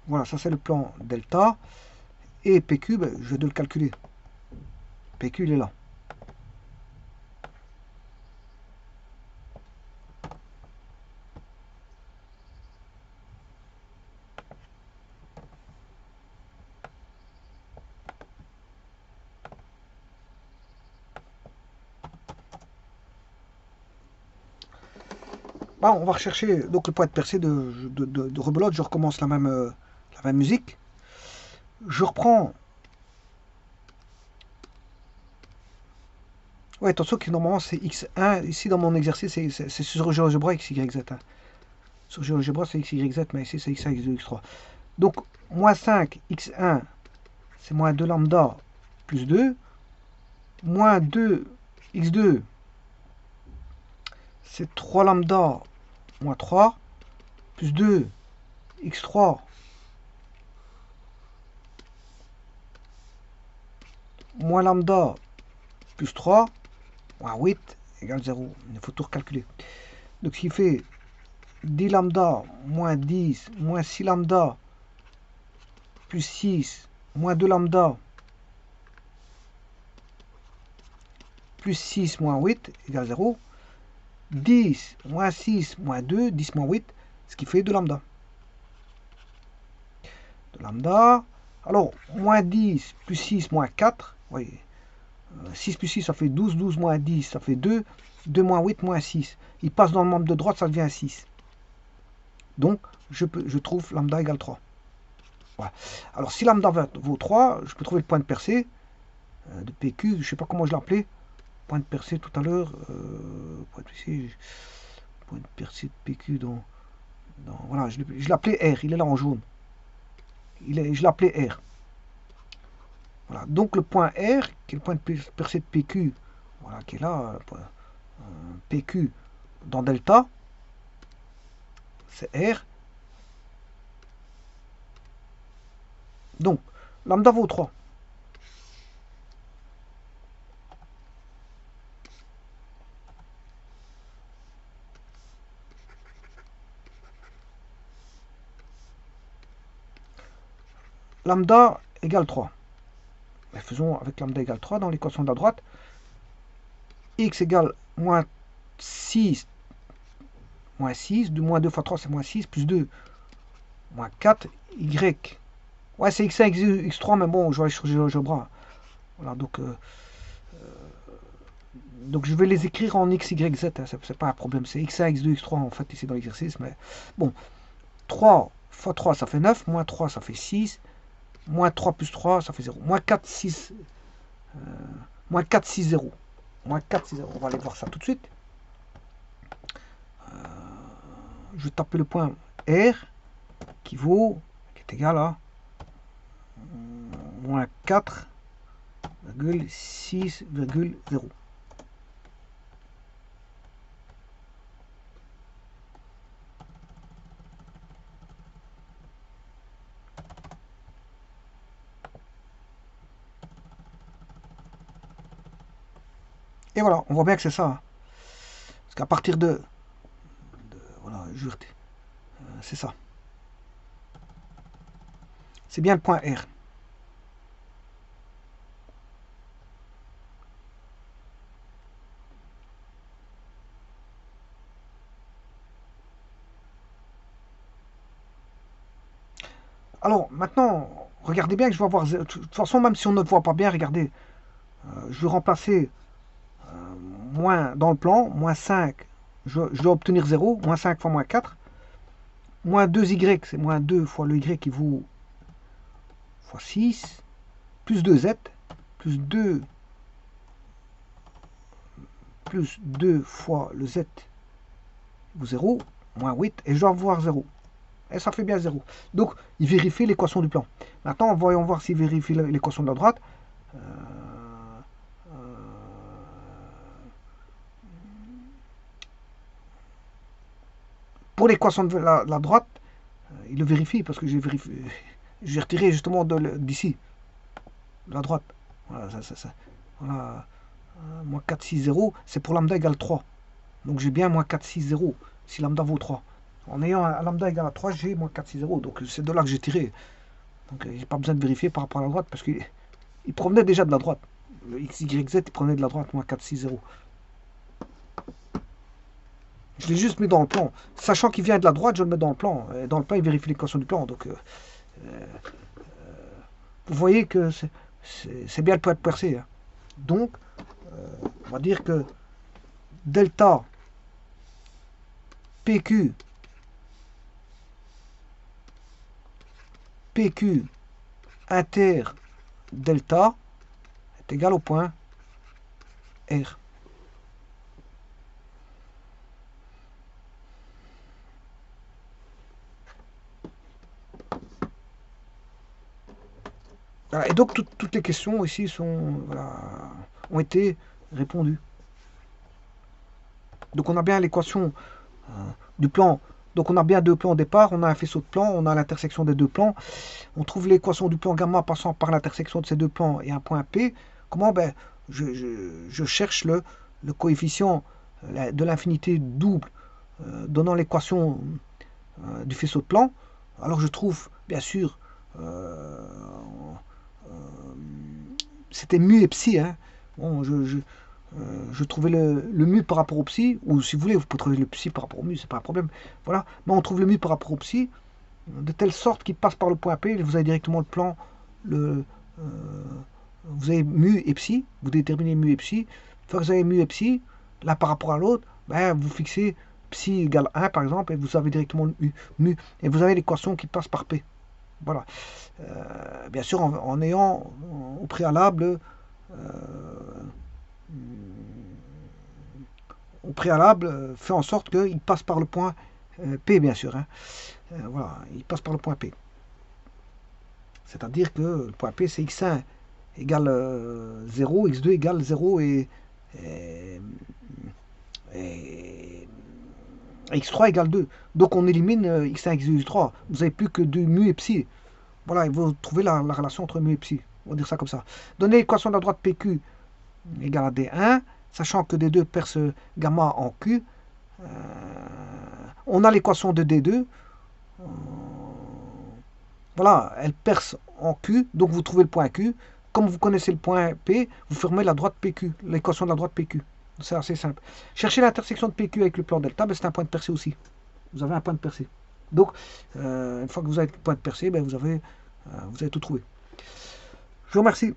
Voilà, ça c'est le plan delta. Et PQ, ben, je vais le calculer. PQ, il est là. Bon, on va rechercher donc le point de percée de rebelote. Je recommence la même musique. Je reprends Ouais, attention que normalement c'est x1. Ici dans mon exercice, c'est sur GeoGebra xyz. Hein. Sur GeoGebra c'est xyz, mais ici c'est x1, x2, x3. Donc, moins 5 x1, c'est moins 2 lambda plus 2. Moins 2 x2, c'est 3 lambda moins 3. Plus 2 x3 moins lambda plus 3 moins 8 égale 0. Il faut tout recalculer. Donc, ce qui fait 10 lambda moins 10 moins 6 lambda plus 6 moins 2 lambda plus 6 moins 8 égale 0. 10 moins 6 moins 2, 10 moins 8, ce qui fait 2 lambda. 2 lambda. Alors, moins 10 plus 6 moins 4. Oui. 6 plus 6, ça fait 12. 12 moins 10, ça fait 2. 2 moins 8 moins 6. Il passe dans le membre de droite, ça devient 6. Donc, je trouve lambda égale 3. Voilà. Alors, si lambda vaut 3, je peux trouver le point de percée de PQ. Je ne sais pas comment je l'appelais. Point de percée tout à l'heure. Point de percée de PQ voilà, je l'appelais R. Il est là en jaune. Je l'appelais R. Voilà. Donc, le point R, qui est le point de percée de PQ, voilà, qui est là, PQ dans delta, c'est R. Donc, lambda vaut 3. Lambda égale 3. Et faisons avec lambda égale 3 dans l'équation de la droite. X égale moins 6. Moins 6. Moins 2 fois 3, c'est moins 6. Plus 2, moins 4. Y. Ouais, c'est x1, x2, x3, mais bon, je vais aller sur GeoGebra. Voilà, donc je vais les écrire en x, y, z. Hein, c'est pas un problème. C'est x1, x2, x3 en fait ici dans l'exercice. Mais bon, 3 fois 3, ça fait 9. Moins 3, ça fait 6. Moins 3 plus 3, ça fait 0. Moins 4, 6. Moins 4, 6, 0. Moins 4, 6, 0. On va aller voir ça tout de suite. Je vais taper le point R qui est égal à moins 4,6,0. Et voilà, on voit bien que c'est ça. Hein. Parce qu'à partir voilà, c'est ça. C'est bien le point R. Alors, maintenant, regardez bien que je vais avoir... De toute façon, même si on ne voit pas bien, regardez. Je vais remplacer moins dans le plan, moins 5. Je dois obtenir 0. Moins 5 fois moins 4. Moins 2y, c'est moins 2 fois le y qui vaut fois 6. Plus 2z. Plus 2 fois le z vaut 0. Moins 8. Et je dois avoir 0. Et ça fait bien 0. Donc, il vérifie l'équation du plan. Maintenant, voyons voir s'il vérifie l'équation de la droite. Pour l'équation de la droite, il le vérifie parce que j'ai retiré justement d'ici, de la droite. Voilà, voilà. Moins 4, 6, 0, c'est pour lambda égale 3. Donc j'ai bien moins 4, 6, 0 si lambda vaut 3. En ayant un lambda égale à 3, j'ai moins 4, 6, 0. Donc c'est de là que j'ai tiré. Donc j'ai pas besoin de vérifier par rapport à la droite parce qu'il provenait déjà de la droite. Le x, y, z, il provenait de la droite, moins 4, 6, 0. Je l'ai juste mis dans le plan. Sachant qu'il vient de la droite, je le mets dans le plan. Et dans le plan, il vérifie l'équation du plan. Donc, vous voyez que c'est bien le point de percée. Hein. Donc, on va dire que delta PQ inter delta est égal au point R. Voilà. Et donc toutes les questions ici voilà, ont été répondues. Donc on a bien l'équation du plan. Donc on a bien deux plans au départ, on a un faisceau de plans, on a l'intersection des deux plans. On trouve l'équation du plan gamma passant par l'intersection de ces deux plans et un point P. Comment? Ben, je cherche le coefficient de l'infinité double donnant l'équation du faisceau de plan. Alors je trouve, bien sûr, c'était mu et psi. Hein. Bon, je trouvais le mu par rapport au psi, ou si vous voulez, vous pouvez trouver le psi par rapport au mu, c'est pas un problème. Voilà. Mais on trouve le mu par rapport au psi, de telle sorte qu'il passe par le point P, vous avez directement le plan, vous avez mu et psi, vous déterminez mu et psi. Une fois que vous avez mu et psi, là par rapport à l'autre, ben, vous fixez psi égale 1 par exemple, et vous avez directement le mu, et vous avez l'équation qui passe par P. Voilà. Bien sûr, en ayant au préalable fait en sorte qu'il passe par le point P, bien sûr. Hein. Voilà, il passe par le point P. C'est-à-dire que le point P, c'est x1 égale 0, x2 égale 0 et x3 égale 2. Donc on élimine x1, x2, x3. Vous n'avez plus que 2 mu et psi. Voilà, il faut trouver la relation entre mu et psi. On va dire ça comme ça. Donner l'équation de la droite PQ égale à D1, sachant que D2 perce gamma en Q. On a l'équation de D2. Voilà, elle perce en Q, donc vous trouvez le point Q. Comme vous connaissez le point P, vous fermez la droite PQ, l'équation de la droite PQ. C'est assez simple. Cherchez l'intersection de PQ avec le plan delta, ben c'est un point de percée aussi. Vous avez un point de percée. Donc, une fois que vous avez le point de percée, ben vous avez tout trouvé. Je vous remercie.